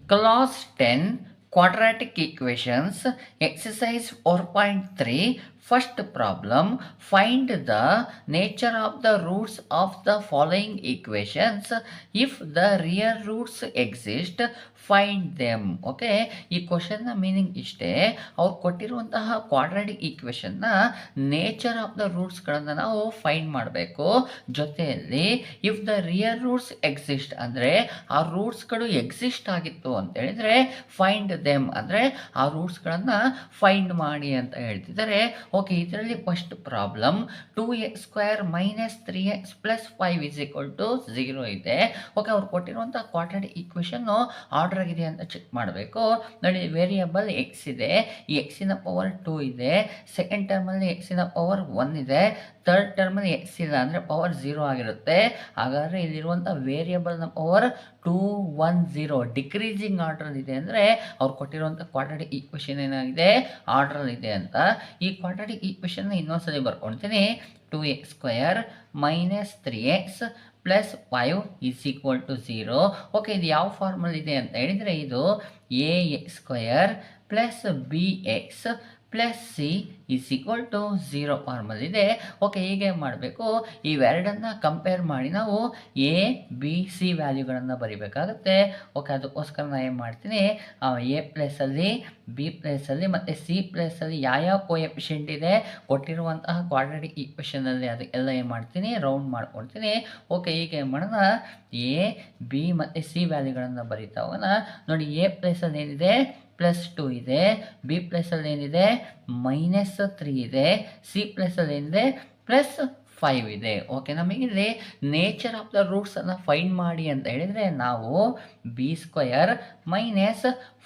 Class 10 Quadratic Equations Exercise 4.3 First problem, find the nature of the roots of the following equations. If the real roots exist, find them. Okay, ಈ ಕ್ವಶನ್ನ meaning ಇಷ್ಟೇ. ಅವ್ರು ಕೊಟ್ಟಿರುವಂತಹ quadratic ಈಕ್ವೇಷನ್ನ nature of the ರೂಟ್ಸ್ಗಳನ್ನು ನಾವು find ಮಾಡಬೇಕು. ಜೊತೆಯಲ್ಲಿ if the real roots exist ಅಂದರೆ ಆ ರೂಟ್ಸ್ಗಳು exist ಆಗಿತ್ತು ಅಂತ ಹೇಳಿದರೆ ಫೈಂಡ್ ದೆಮ್ ಅಂದರೆ ಆ ರೂಟ್ಸ್ಗಳನ್ನು ಫೈಂಡ್ ಮಾಡಿ ಅಂತ ಹೇಳ್ತಿದ್ದಾರೆ. ಓಕೆ, ಇದರಲ್ಲಿ ಫಸ್ಟ್ ಪ್ರಾಬ್ಲಮ್ 2x² - 3x + 5 = 0 ಇದೆ. ಓಕೆ, ಅವ್ರು ಕೊಟ್ಟಿರುವಂಥ ಕ್ವಾಡ್ರಾಟಿಕ್ ಈಕ್ವೇಷನ್ನು ಆರ್ಡರ್ ಆಗಿದೆ ಅಂತ ಚೆಕ್ ಮಾಡಬೇಕು. ನೋಡಿ, ವೇರಿಯಬಲ್ ಎಕ್ಸ್ ಇದೆ, ಈ ಎಕ್ಸಿನ ಪವರ್ 2 ಇದೆ, ಸೆಕೆಂಡ್ ಟರ್ಮಲ್ಲಿ ಎಕ್ಸಿನ ಪವರ್ 1 ಇದೆ, ಥರ್ಡ್ ಟರ್ಮಲ್ಲಿ ಎಕ್ಸ್ ಇಲ್ಲ ಅಂದರೆ ಪವರ್ 0 ಆಗಿರುತ್ತೆ. ಹಾಗಾದರೆ ಇಲ್ಲಿರುವಂಥ ವೇರಿಯಬಲ್ನ ಪವರ್ 2 1 0 ಡಿಕ್ರೀಸಿಂಗ್ ಆರ್ಡ್ರಲ್ಲಿ ಇದೆ. ಅಂದರೆ ಅವ್ರು ಕೊಟ್ಟಿರುವಂಥ ಕ್ವಾಡ್ರಾಟಿಕ್ ಈಕ್ವೇಷನ್ ಏನಾಗಿದೆ, ಆರ್ಡ್ರಲ್ಲಿದೆ ಅಂತ. ಈ ಕ್ವಾಡ್ರಾಟಿಕ್ ಈಕ್ವೇಷನ್ನ ಇನ್ನೊಂದ್ಸಲಿ ಬರ್ಕೊಳ್ತೀನಿ. 2x² - 3x + 5 = 0. ಓಕೆ, ಇದು ಯಾವ ಫಾರ್ಮಲ್ಲಿದೆ ಅಂತ ಹೇಳಿದರೆ ಇದು ax² + bx + c = 0 ಫಾರ್ಮಲ್ಲಿದೆ. ಓಕೆ, ಹೀಗೆ ಮಾಡಬೇಕು. ಇವೆರಡನ್ನು ಕಂಪೇರ್ ಮಾಡಿ ನಾವು ಎ ಬಿ ಸಿ ವ್ಯಾಲ್ಯೂಗಳನ್ನು ಬರಿಬೇಕಾಗುತ್ತೆ. ಓಕೆ, ಅದಕ್ಕೋಸ್ಕರ ನಾನು ಏನು ಮಾಡ್ತೀನಿ, ಎ ಪ್ಲೇಸಲ್ಲಿ ಬಿ ಪ್ಲೇಸಲ್ಲಿ ಮತ್ತು ಸಿ ಪ್ಲೇಸಲ್ಲಿ ಯಾವ ಕೋಎಫಿಷಿಯೆಂಟ್ ಇದೆ ಕೊಟ್ಟಿರುವಂತಹ ಕ್ವಾಡ್ರಾಟಿಕ್ ಈಕ್ವೇಷನಲ್ಲಿ ಅದಕ್ಕೆಲ್ಲ ಏನು ಮಾಡ್ತೀನಿ, ರೌಂಡ್ ಮಾಡ್ಕೊಳ್ತೀನಿ. ಓಕೆ, ಹೀಗೆ ಮಾಡೋಣ. ಎ ಬಿ ಮತ್ತು ಸಿ ವ್ಯಾಲ್ಯೂಗಳನ್ನು ಬರಿತಾ ಹೋಗೋಣ. ನೋಡಿ, ಎ ಪ್ಲೇಸಲ್ಲಿ ಏನಿದೆ, +2 ಇದೆ, ಬಿ ಪ್ಲೇಸಲ್ಲಿ ಏನಿದೆ, -3 ಇದೆ, ಸಿ ಪ್ಲೇಸಲ್ಲಿ ಏನಿದೆ, +5 ಇದೆ. ಓಕೆ, ನಮಗಿಲ್ಲಿ ನೇಚರ್ ಆಫ್ ದ ರೂಟ್ಸನ್ನು ಫೈಂಡ್ ಮಾಡಿ ಅಂತ ಹೇಳಿದರೆ ನಾವು b² -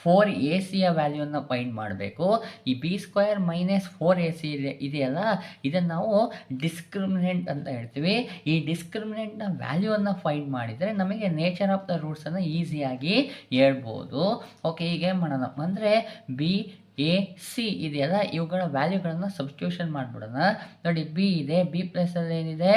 4ac ವ್ಯಾಲ್ಯೂವನ್ನು ಫೈಂಡ್ ಮಾಡಬೇಕು. ಈ b² - 4ac ಇದೆಯಲ್ಲ, ಇದನ್ನು ನಾವು ಡಿಸ್ಕ್ರಿಮಿನೆಂಟ್ ಅಂತ ಹೇಳ್ತೀವಿ. ಈ ಡಿಸ್ಕ್ರಿಮಿನೆಂಟ್ನ ವ್ಯಾಲ್ಯೂವನ್ನು ಫೈಂಡ್ ಮಾಡಿದರೆ ನಮಗೆ ನೇಚರ್ ಆಫ್ ದ ರೂಟ್ಸನ್ನು ಈಸಿಯಾಗಿ ಹೇಳ್ಬೋದು. ಓಕೆ, ಹೀಗೆ ಮಾಡೋಣ ಅಂದರೆ ಬಿ ಎ ಸಿ ಇದೆಯಲ್ಲ, ಇವುಗಳ ವ್ಯಾಲ್ಯೂಗಳನ್ನು ಸಬ್ಸ್ಟಿಟ್ಯೂಷನ್ ಮಾಡಿಬಿಡೋಣ. ನೋಡಿ, ಬಿ ಇದೆ, ಬಿ ಪ್ಲೇಸಲ್ಲಿ ಏನಿದೆ,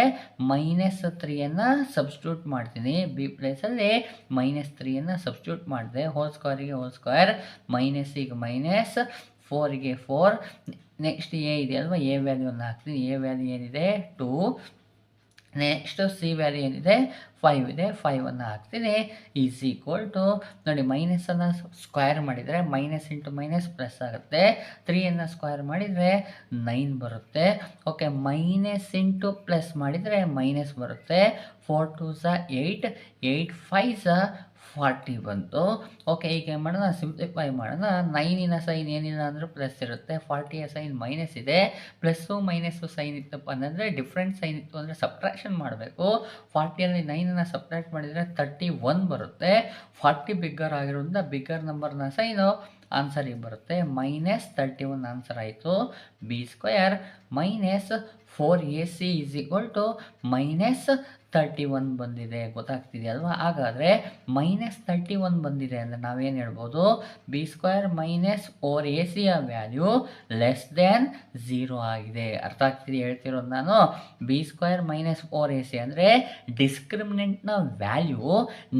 -3ಯನ್ನು ಸಬ್ಸ್ಟಿಟ್ಯೂಟ್ ಮಾಡ್ತೀನಿ. ಬಿ ಪ್ಲೇಸಲ್ಲಿ -3ಯನ್ನು ಸಬ್ಸ್ಟಿಟ್ಯೂಟ್ ಮಾಡಿದೆ. ಹೋಲ್ ಸ್ಕ್ವೇರಿಗೆ ಹೋಲ್ ಸ್ಕ್ವೇರ್, -ಗೆ ಮೈನಸ್, 4ಗೆ 4. ನೆಕ್ಸ್ಟ್ ಎ ಇದೆ ಅಲ್ವಾ, ಎ ವ್ಯಾಲ್ಯೂವನ್ನು ಹಾಕ್ತೀನಿ. ಎ ವ್ಯಾಲ್ಯೂ ಏನಿದೆ 2. ನೆಕ್ಸ್ಟು ಸಿ ವ್ಯಾಲ್ಯೂ ಏನಿದೆ 5 ಇದೆ, 5ಅನ್ನು ಹಾಕ್ತೀನಿ. = ನೋಡಿ, ಮೈನಸನ್ನು ಸ್ಕ್ವೇರ್ ಮಾಡಿದರೆ -× -+ ಆಗುತ್ತೆ. 3ಯನ್ನು ಸ್ಕ್ವೇರ್ ಮಾಡಿದರೆ 9 ಬರುತ್ತೆ. ಓಕೆ, -× ಮಾಡಿದರೆ ಮೈನಸ್ ಬರುತ್ತೆ. 4 2s 8, 8 5s 40 ಬಂತು. ಓಕೆ, ಈಗ ಮಾಡೋಣ, ಸಿಂಪ್ಲಿಫೈ ಮಾಡೋಣ. 9ನ ಸೈನ್ ಏನಿಲ್ಲ ಅಂದರೂ ಪ್ಲಸ್ ಇರುತ್ತೆ, 40ಯ ಸೈನ್ ಮೈನಸ್ ಇದೆ. ಪ್ಲಸ್ಸು ಮೈನಸ್ಸು ಸೈನ್ ಇತ್ತಪ್ಪ ಅಂದರೆ ಡಿಫ್ರೆಂಟ್ ಸೈನ್ ಇತ್ತು ಅಂದರೆ ಸಬ್ಟ್ರಾಕ್ಷನ್ ಮಾಡಬೇಕು. 40ಯಲ್ಲಿ 9ನ್ನು ಸಬ್ಟ್ರಾಕ್ಟ್ ಮಾಡಿದರೆ 31 ಬರುತ್ತೆ. 40 ಬಿಗ್ಗರ್ ಆಗಿರೋದ್ರಿಂದ ಬಿಗ್ಗರ್ ನಂಬರ್ನ ಸೈನು ಆನ್ಸರಿಗೆ ಬರುತ್ತೆ. -31 ಆನ್ಸರ್ ಆಯಿತು. b² - 4ac = -31 ಬಂದಿದೆ. ಗೊತ್ತಾಗ್ತಿದೆಯಲ್ವಾ? ಹಾಗಾದರೆ -31 ಬಂದಿದೆ ಅಂದರೆ ನಾವೇನು ಹೇಳ್ಬೋದು, b² - 4ac ವ್ಯಾಲ್ಯೂ <0 ಆಗಿದೆ. ಅರ್ಥ ಆಗ್ತಿದೆ ಹೇಳ್ತಿರೋದು ನಾನು. b² - 4ac ಅಂದರೆ ಡಿಸ್ಕ್ರಿಮಿನೆಂಟ್ನ ವ್ಯಾಲ್ಯೂ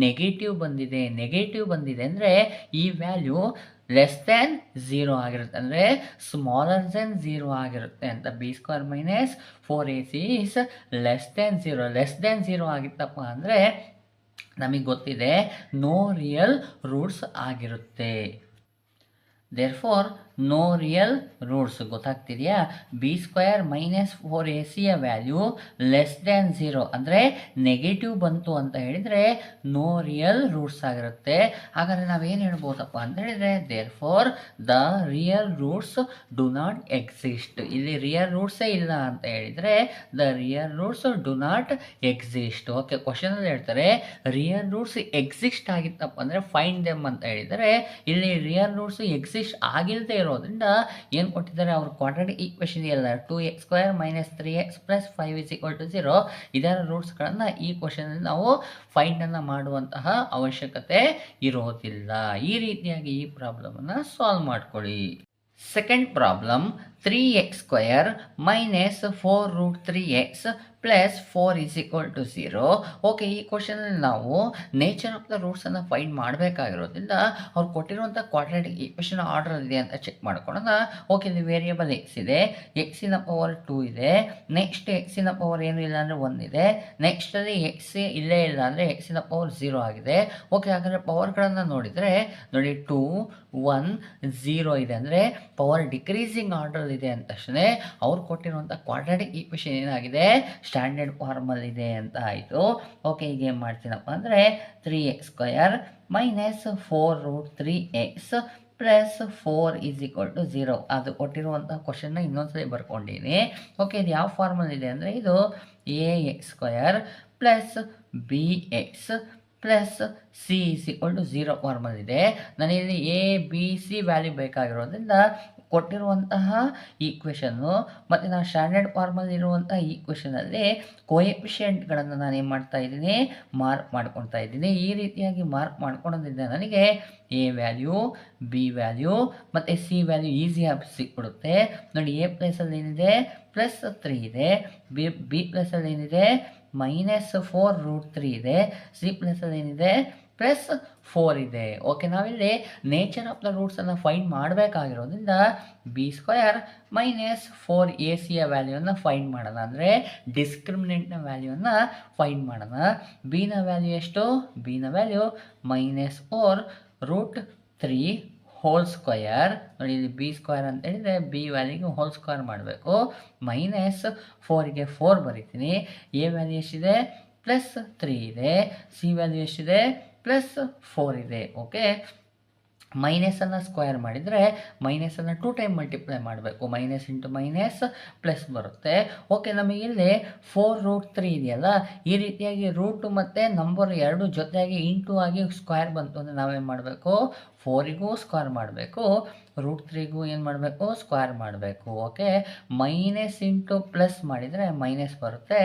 ನೆಗೆಟಿವ್ ಬಂದಿದೆ. ನೆಗೆಟಿವ್ ಬಂದಿದೆ ಅಂದರೆ ಈ ವ್ಯಾಲ್ಯೂ <0 ಆಗಿರುತ್ತೆ, ಅಂದರೆ ಸ್ಮಾಲರ್ ದೆನ್ 0 ಆಗಿರುತ್ತೆ ಅಂತ. b² - 4ac is <0 ಆಗಿತ್ತಪ್ಪ ಅಂದರೆ ನಮಗೆ ಗೊತ್ತಿದೆ ನೋ ರಿಯಲ್ ರೂಟ್ಸ್ ಆಗಿರುತ್ತೆ. Therefore no real roots. ಗೊತ್ತಾಗ್ತಿದೆಯಾ? b² - 4ac ವ್ಯಾಲ್ಯೂ <0 ಅಂದರೆ ನೆಗೆಟಿವ್ ಬಂತು ಅಂತ ಹೇಳಿದರೆ ನೋ ರಿಯಲ್ ರೂಟ್ಸ್ ಆಗಿರುತ್ತೆ. ಹಾಗಾದರೆ ನಾವೇನು ಹೇಳ್ಬೋದಪ್ಪ ಅಂತ ಹೇಳಿದರೆ therefore the real roots do not exist. ಇಲ್ಲಿ ರಿಯಲ್ ರೂಟ್ಸೇ ಇಲ್ಲ ಅಂತ ಹೇಳಿದರೆ the real roots do not exist. Okay, ಕ್ವಶನಲ್ಲಿ ಹೇಳ್ತಾರೆ ರಿಯಲ್ ರೂಟ್ಸ್ ಎಕ್ಸಿಸ್ಟ್ ಆಗಿತ್ತಪ್ಪ ಅಂದರೆ ಫೈಂಡ್ ದೆಮ್ ಅಂತ ಹೇಳಿದರೆ ಇಲ್ಲಿ ರಿಯಲ್ ರೂಟ್ಸ್ ಎಕ್ಸಿಸ್ಟ್ ಆಗಿಲ್ಲದೆ ಇರೋದ್ರಿಂದ ಏನು ಕೊಟ್ಟಿದ್ದಾರೆ, ಅವರು ಕ್ವಾಡ್ರಾಟಿಕ್ ಈಕ್ವೇಷನ್ ಎಲ್ಲ 2x² - 3x + 5 = 0 ಇದರ ರೂಟ್ಸ್ಗಳನ್ನು ಈ ಕ್ವಶನಲ್ಲಿ ನಾವು ಫೈಂಡನ್ನು ಮಾಡುವಂತಹ ಅವಶ್ಯಕತೆ ಇರೋದಿಲ್ಲ. ಈ ರೀತಿಯಾಗಿ ಈ ಪ್ರಾಬ್ಲಮನ್ನು ಸಾಲ್ವ್ ಮಾಡ್ಕೊಳ್ಳಿ. Second problem, 3x² - 4√3x plus 4 is equal to 0. Okay, ಈ ಕ್ವಶನಲ್ಲಿ ನಾವು ನೇಚರ್ ಆಫ್ ದ ರೂಟ್ಸನ್ನು ಫೈಂಡ್ ಮಾಡಬೇಕಾಗಿರೋದ್ರಿಂದ ಅವ್ರು ಕೊಟ್ಟಿರುವಂಥ ಕ್ವಾಡ್ರಾಟಿಕ್ ಈಕ್ವೇಷನ್ ಆರ್ಡರ್ ಇದೆ ಅಂತ ಚೆಕ್ ಮಾಡ್ಕೊಳ್ಳೋಣ. ಓಕೆ, ಇಲ್ಲಿ ವೇರಿಯಬಲ್ ಎಕ್ಸ್ ಇದೆ, ಎಕ್ಸಿನ ಪವರ್ 2 ಇದೆ, ನೆಕ್ಸ್ಟ್ ಎಕ್ಸಿನ ಪವರ್ ಏನು ಇಲ್ಲ ಅಂದರೆ 1 ಇದೆ, ನೆಕ್ಸ್ಟಲ್ಲಿ ಎಕ್ಸ್ ಇಲ್ಲೇ ಇಲ್ಲ ಅಂದರೆ ಎಕ್ಸಿನ ಪವರ್ 0 ಆಗಿದೆ. ಓಕೆ, ಹಾಗಾದರೆ ಪವರ್ಗಳನ್ನು ನೋಡಿದರೆ ನೋಡಿ 2 1 0 ಇದೆ, ಅಂದರೆ ಪವರ್ ಡಿಕ್ರೀಸಿಂಗ್ ಆರ್ಡರ್ ಇದೆ ಅಂದ ತಕ್ಷಣ ಅವ್ರು ಕೊಟ್ಟಿರುವಂಥ ಕ್ವಾಡ್ರಾಟಿಕ್ ಈಕ್ವೇಷನ್ ಏನಾಗಿದೆ, ಸ್ಟ್ಯಾಂಡರ್ಡ್ ಫಾರ್ಮಲ್ ಇದೆ ಅಂತ ಆಯಿತು. ಓಕೆ, ಈಗ ಏನು ಮಾಡ್ತೀನಪ್ಪ ಅಂದರೆ 3x² minus 4√3x plus 4 is equal to 0. ಅದು ಕೊಟ್ಟಿರುವಂಥ ಕ್ವಶನ್ನ ಇನ್ನೊಂದ್ಸಲಿ ಬರ್ಕೊಂಡಿದ್ದೀನಿ. ಓಕೆ, ಇದು ಯಾವ ಫಾರ್ಮಲ್ ಇದೆ ಅಂದರೆ ಇದು ax² plus bx plus C is equal to 0 ಫಾರ್ಮಲ್ ಇದೆ. ನನಗೆ ಎ ಬಿ ಸಿ ವ್ಯಾಲ್ಯೂ ಬೇಕಾಗಿರೋದ್ರಿಂದ ಕೊಟ್ಟಿರುವಂತಹ ಈಕ್ವೇಷನ್ನು ಮತ್ತು ನಾನು ಸ್ಟ್ಯಾಂಡರ್ಡ್ ಫಾರ್ಮಲ್ ಇರುವಂಥ ಈಕ್ವೇಷನಲ್ಲಿ ಕೋಎಫಿಷಿಯೆಂಟ್ಗಳನ್ನು ನಾನು ಏನು ಮಾಡ್ತಾ ಇದ್ದೀನಿ, ಮಾರ್ಕ್ ಮಾಡ್ಕೊತಾ ಇದ್ದೀನಿ. ಈ ರೀತಿಯಾಗಿ ಮಾರ್ಕ್ ಮಾಡ್ಕೊಳೋದ್ರಿಂದ ನನಗೆ ಎ ವ್ಯಾಲ್ಯೂ, ಬಿ ವ್ಯಾಲ್ಯೂ ಮತ್ತು ಸಿ ವ್ಯಾಲ್ಯೂ ಈಸಿಯಾಗಿ ಸಿಕ್ಬಿಡುತ್ತೆ. ನೋಡಿ, ಎ ಪ್ಲೇಸಲ್ಲಿ ಏನಿದೆ +3 ಇದೆ, ಬಿ ಪ್ಲೇಸಲ್ಲಿ ಏನಿದೆ -4√3 ಇದೆ, ಸಿ ಪ್ಲೇಸಲ್ಲಿ ಏನಿದೆ +4 ಇದೆ. ಓಕೆ, ನಾವಿಲ್ಲಿ ನೇಚರ್ ಆಫ್ ದ ರೂಟ್ಸನ್ನು ಫೈಂಡ್ ಮಾಡಬೇಕಾಗಿರೋದ್ರಿಂದ b² ಮೈನಸ್ 4ac ವ್ಯಾಲ್ಯೂವನ್ನು ಫೈಂಡ್ ಮಾಡೋಣ, ಅಂದರೆ ಡಿಸ್ಕ್ರಿಮಿನೆಂಟ್ನ ವ್ಯಾಲ್ಯೂವನ್ನು ಫೈಂಡ್ ಮಾಡೋಣ. ಬಿನ ವ್ಯಾಲ್ಯೂ ಎಷ್ಟು, ಬಿನ ವ್ಯಾಲ್ಯೂ -4√3 ಹೋಲ್ ಸ್ಕ್ವಯರ್. ನೋಡಿ, ಇಲ್ಲಿ b² ಅಂತ ಹೇಳಿದರೆ ಬಿ ವ್ಯಾಲ್ಯೂಗೆ ಹೋಲ್ ಸ್ಕ್ವಯರ್ ಮಾಡಬೇಕು. -4ಗೆ 4 ಬರೀತೀನಿ. ಎ ವ್ಯಾಲ್ಯೂ ಎಷ್ಟಿದೆ +3 ಇದೆ, ಸಿ ವ್ಯಾಲ್ಯೂ ಎಷ್ಟಿದೆ +4 ಇದೆ. ಓಕೆ, ಮೈನಸನ್ನು ಸ್ಕ್ವಯರ್ ಮಾಡಿದರೆ ಮೈನಸನ್ನು 2 ಟೈಮ್ ಮಲ್ಟಿಪ್ಲೈ ಮಾಡಬೇಕು, ಮೈನಸ್ ಇಂಟು ಮೈನಸ್ ಪ್ಲಸ್ ಬರುತ್ತೆ. ಓಕೆ, ನಮಗಿಲ್ಲಿ 4√3 ಇದೆಯಲ್ಲ, ಈ ರೀತಿಯಾಗಿ ರೂಟು ಮತ್ತು ನಂಬರ್ ಎರಡು ಜೊತೆಯಾಗಿ ಇಂಟು ಆಗಿ ಸ್ಕ್ವಯರ್ ಬಂತು ಅಂದರೆ ನಾವೇನು ಮಾಡಬೇಕು, 4ಗೂ ಸ್ಕ್ವಯರ್ ಮಾಡಬೇಕು, √3ಗೂ ಏನು ಮಾಡಬೇಕು, ಸ್ಕ್ವಯರ್ ಮಾಡಬೇಕು. ಓಕೆ, ಮೈನಸ್ ಇಂಟು ಪ್ಲಸ್ ಮಾಡಿದರೆ ಮೈನಸ್ ಬರುತ್ತೆ.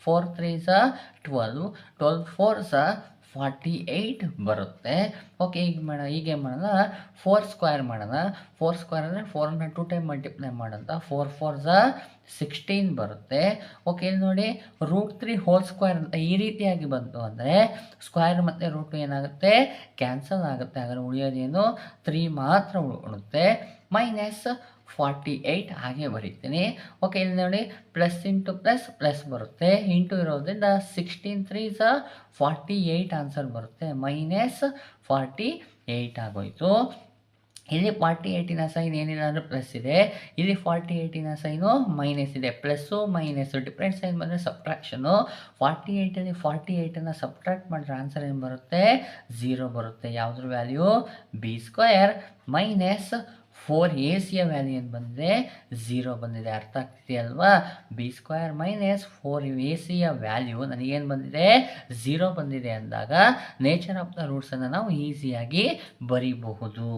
4 3s 12, 12 4s 48 ಬರುತ್ತೆ. ಓಕೆ, ಈಗ ಮಾಡೋಣ 4 ಸ್ಕ್ವಯರ್ ಮಾಡೋಣ. 4 ಸ್ಕ್ವಯರ್ ಅಂದರೆ 4ನ 2 ಟೈಮ್ ಮಲ್ಟಿಪ್ಲೈ ಮಾಡೋಂಥ 4 4s 16 ಬರುತ್ತೆ. ಓಕೆ, ಇಲ್ಲಿ ನೋಡಿ √3 ಹೋಲ್ ಸ್ಕ್ವಯರ್ ಅಂತ ಈ ರೀತಿಯಾಗಿ ಬಂತು ಅಂದರೆ ಸ್ಕ್ವಯರ್ ಮತ್ತು ರೂಟು ಏನಾಗುತ್ತೆ, ಕ್ಯಾನ್ಸಲ್ ಆಗುತ್ತೆ. ಹಾಗಾದ್ರೆ ಉಳಿಯೋದೇನು 3 ಮಾತ್ರ ಉಳಿಯುತ್ತೆ. -48 ಹಾಗೆ ಬರೀತೀನಿ. ಓಕೆ, ಇಲ್ಲಿ ನೋಡಿ ಪ್ಲಸ್ ಇಂಟು ಪ್ಲಸ್ ಬರುತ್ತೆ, ಇಂಟು ಇರೋದ್ರಿಂದ 16 3s 48 ಆನ್ಸರ್ ಬರುತ್ತೆ, -48 ಆಗೋಯಿತು. ಇಲ್ಲಿ 48ನ ಸೈನ್ ಏನಿಲ್ಲ ಅಂದರೆ ಪ್ಲಸ್ ಇದೆ, ಇಲ್ಲಿ 48ನ ಸೈನು ಮೈನಸ್ ಇದೆ. ಪ್ಲಸ್ಸು ಮೈನಸ್ಸು ಡಿಫ್ರೆಂಟ್ ಸೈನ್ ಬಂದರೆ ಸಬ್ಟ್ರಾಕ್ಷನು. 48ಅಲ್ಲಿ 48ನ್ನು ಸಬ್ಟ್ರಾಕ್ಟ್ ಮಾಡಿದ್ರೆ ಆನ್ಸರ್ ಏನು ಬರುತ್ತೆ, 0 ಬರುತ್ತೆ. ಯಾವುದ್ರ value, b² minus 4ac value ಏನು ಬಂದಿದೆ, 0 ಬಂದಿದೆ. ಅರ್ಥ ಆಗ್ತಿದೆಯಲ್ವಾ, b² ಮೈನಸ್ 4ac ವ್ಯಾಲ್ಯೂ ನನಗೇನು ಬಂದಿದೆ, 0 ಬಂದಿದೆ ಅಂದಾಗ ನೇಚರ್ ಆಫ್ ದ ರೂಟ್ಸನ್ನು ನಾವು ಈಸಿಯಾಗಿ ಬರೀಬಹುದು.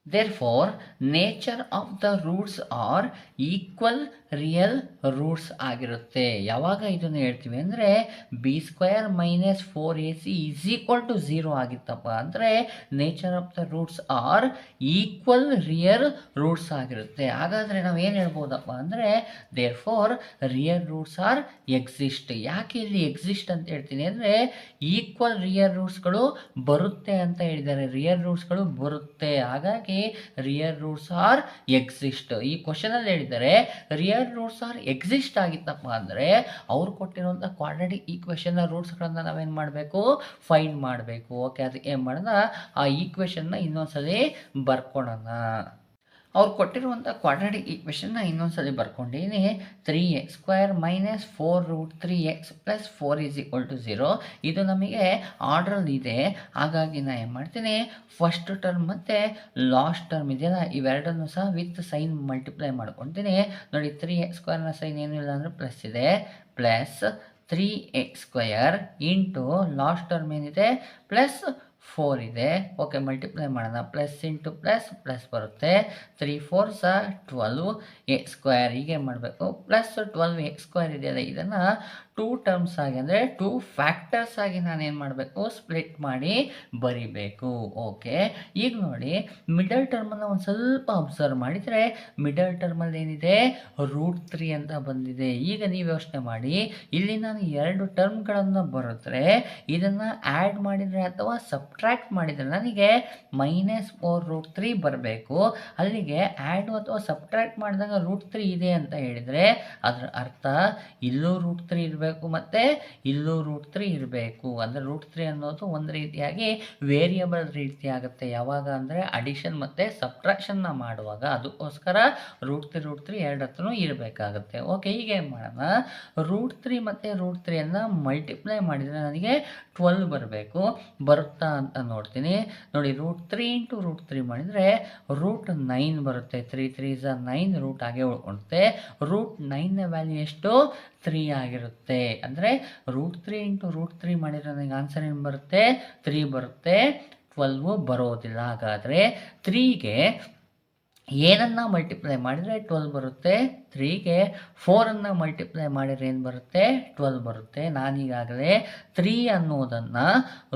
Therefore, nature of the roots are equal real roots ಆಗಿರುತ್ತೆ. ಯಾವಾಗ ಇದನ್ನು ಹೇಳ್ತೀವಿ ಅಂದರೆ b² minus 4ac is equal to 0 ಆಗಿತ್ತಪ್ಪ ಅಂದರೆ nature of the roots are equal real roots ಆಗಿರುತ್ತೆ. ಹಾಗಾದರೆ ನಾವು ಏನು ಹೇಳ್ಬೋದಪ್ಪ ಅಂದರೆ therefore real roots are exist. ಯಾಕೆ ಇಲ್ಲಿ ಎಕ್ಸಿಸ್ಟ್ ಅಂತ ಹೇಳ್ತೀನಿ ಅಂದರೆ ಈಕ್ವಲ್ ರಿಯಲ್ ರೂಟ್ಸ್ಗಳು ಬರುತ್ತೆ ಅಂತ ಹೇಳಿದ್ದಾರೆ, ರಿಯಲ್ ರೂಟ್ಸ್ಗಳು ಬರುತ್ತೆ, ಹಾಗಾಗಿ ರಿಯಲ್ ರೂಟ್ಸ್ ಆರ್ ಎಕ್ಸಿಸ್ಟ್. ಈ ಕ್ವಶನಲ್ಲಿ ಹೇಳಿದ್ದಾರೆ ರಿಯಲ್ ರೂಟ್ಸ್ ಆರ್ ಎಕ್ಸಿಸ್ಟ್ ಆಗಿತ್ತಪ್ಪ ಅಂದರೆ ಅವ್ರು ಕೊಟ್ಟಿರುವಂಥ ಕ್ವಾಡ್ರಾಟಿಕ್ ಈಕ್ವೇಷನ್ನ ರೂಟ್ಸ್ಗಳನ್ನು ನಾವೇನು ಮಾಡಬೇಕು, ಫೈಂಡ್ ಮಾಡಬೇಕು. ಓಕೆ, ಅದಕ್ಕೆ ಏನು ಮಾಡೋಣ, ಆ ಈಕ್ವೇಷನ್ನ ಇನ್ನೊಂದ್ಸಲಿ ಬರ್ಕೊಳ್ಳೋಣ. ಅವ್ರು ಕೊಟ್ಟಿರುವಂಥ ಕ್ವಾಡ್ರಾಟಿಕ್ ಈಕ್ವೇಷನ್ನ ಇನ್ನೊಂದ್ಸಲಿ ಬರ್ಕೊಂಡಿದ್ದೀನಿ. 3x² minus 4√3x plus 4 is equal to 0. ಇದು ನಮಗೆ ಆರ್ಡ್ರಲ್ಲಿ ಇದೆ, ಹಾಗಾಗಿ ನಾನು ಏನು ಮಾಡ್ತೀನಿ, ಫಸ್ಟ್ ಟರ್ಮ್ ಮತ್ತು ಲಾಸ್ಟ್ ಟರ್ಮ್ ಇದೆಯಲ್ಲ ಇವೆರಡನ್ನು ಸಹ ವಿತ್ ಸೈನ್ ಮಲ್ಟಿಪ್ಲೈ ಮಾಡ್ಕೊತೀನಿ. ನೋಡಿ 3x² ಸೈನ್ ಏನಿಲ್ಲ ಅಂದರೆ ಪ್ಲಸ್ ಇದೆ, plus 3x² into last term ಏನಿದೆ +4 ಇದೆ. ಓಕೆ, ಮಲ್ಟಿಪ್ಲೈ ಮಾಡೋಣ, ಪ್ಲಸ್ ಇಂಟು ಪ್ಲಸ್ ಬರುತ್ತೆ. 3 4s 12 x² ಹೀಗೆ ಮಾಡಬೇಕು. +12 x² ಇದೆಯಲ್ಲ ಇದನ್ನು ಟೂ ಟರ್ಮ್ಸ್ ಆಗಿ ಅಂದರೆ ಟೂ ಫ್ಯಾಕ್ಟರ್ಸ್ ಆಗಿ ನಾನೇನು ಮಾಡಬೇಕು, ಸ್ಪ್ಲಿಟ್ ಮಾಡಿ ಬರಿಬೇಕು. ಓಕೆ, ಈಗ ನೋಡಿ ಮಿಡಲ್ ಟರ್ಮನ್ನು ಒಂದು ಸ್ವಲ್ಪ ಅಬ್ಸರ್ವ್ ಮಾಡಿದರೆ ಮಿಡಲ್ ಟರ್ಮಲ್ಲಿ ಏನಿದೆ, √3 ಅಂತ ಬಂದಿದೆ. ಈಗ ನೀವು ಯೋಚನೆ ಮಾಡಿ, ಇಲ್ಲಿ ನಾನು 2 ಟರ್ಮ್ಗಳನ್ನು ಬರೆದ್ರೆ ಇದನ್ನು ಆ್ಯಡ್ ಮಾಡಿದರೆ ಅಥವಾ ಸಬ್ಟ್ರ್ಯಾಕ್ಟ್ ಮಾಡಿದರೆ ನನಗೆ -4√3 ಬರಬೇಕು. ಅಲ್ಲಿಗೆ ಆ್ಯಡ್ ಅಥವಾ ಸಬ್ಟ್ರ್ಯಾಕ್ಟ್ ಮಾಡಿದಾಗ √3 ಇದೆ ಅಂತ ಹೇಳಿದರೆ ಅದರ ಅರ್ಥ ಇಲ್ಲೂ √3 ಇರಬೇಕು ಮತ್ತು ಇಲ್ಲೂ √3 ಇರಬೇಕು. ಅಂದರೆ √3 ಅನ್ನೋದು ಒಂದು ರೀತಿಯಾಗಿ ವೇರಿಯಬಲ್ ರೀತಿ ಆಗುತ್ತೆ. ಯಾವಾಗ ಅಂದರೆ ಅಡಿಷನ್ ಮತ್ತು ಸಬ್ಟ್ರಾಕ್ಷನ್ನ ಮಾಡುವಾಗ. ಅದಕ್ಕೋಸ್ಕರ √3 ಎರಡು ಹತ್ರನೂ ಇರಬೇಕಾಗುತ್ತೆ. ಓಕೆ, ಈಗ ಏನು ಮಾಡೋಣ, √3 ಮತ್ತು √3 ಮಲ್ಟಿಪ್ಲೈ ಮಾಡಿದರೆ ನನಗೆ 12 ಬರಬೇಕು. ಬರುತ್ತಾ ಅಂತ ನೋಡ್ತೀನಿ. ನೋಡಿ, √3 × √3 ಮಾಡಿದರೆ √9 ಬರುತ್ತೆ. 3 3 is 9, ರೂಟ್ ಹಾಗೆ ಉಳ್ಕೊಳುತ್ತೆ. √9ನ ವ್ಯಾಲ್ಯೂ ಎಷ್ಟು, 3 ಆಗಿರುತ್ತೆ. ಅಂದರೆ √3 × √3 ಮಾಡಿದರೆ ನನಗೆ ಆನ್ಸರ್ ಏನು ಬರುತ್ತೆ, 3 ಬರುತ್ತೆ. 12 ಬರೋದಿಲ್ಲ. ಹಾಗಾದರೆ 3ಗೆ ಏನನ್ನು ಮಲ್ಟಿಪ್ಲೈ ಮಾಡಿದರೆ 12 ಬರುತ್ತೆ, 3ಗೆ 4ಅನ್ನು ಮಲ್ಟಿಪ್ಲೈ ಮಾಡಿದರೆ ಏನು ಬರುತ್ತೆ, 12 ಬರುತ್ತೆ. ನಾನೀಗಾಗಲೇ 3 ಅನ್ನೋದನ್ನು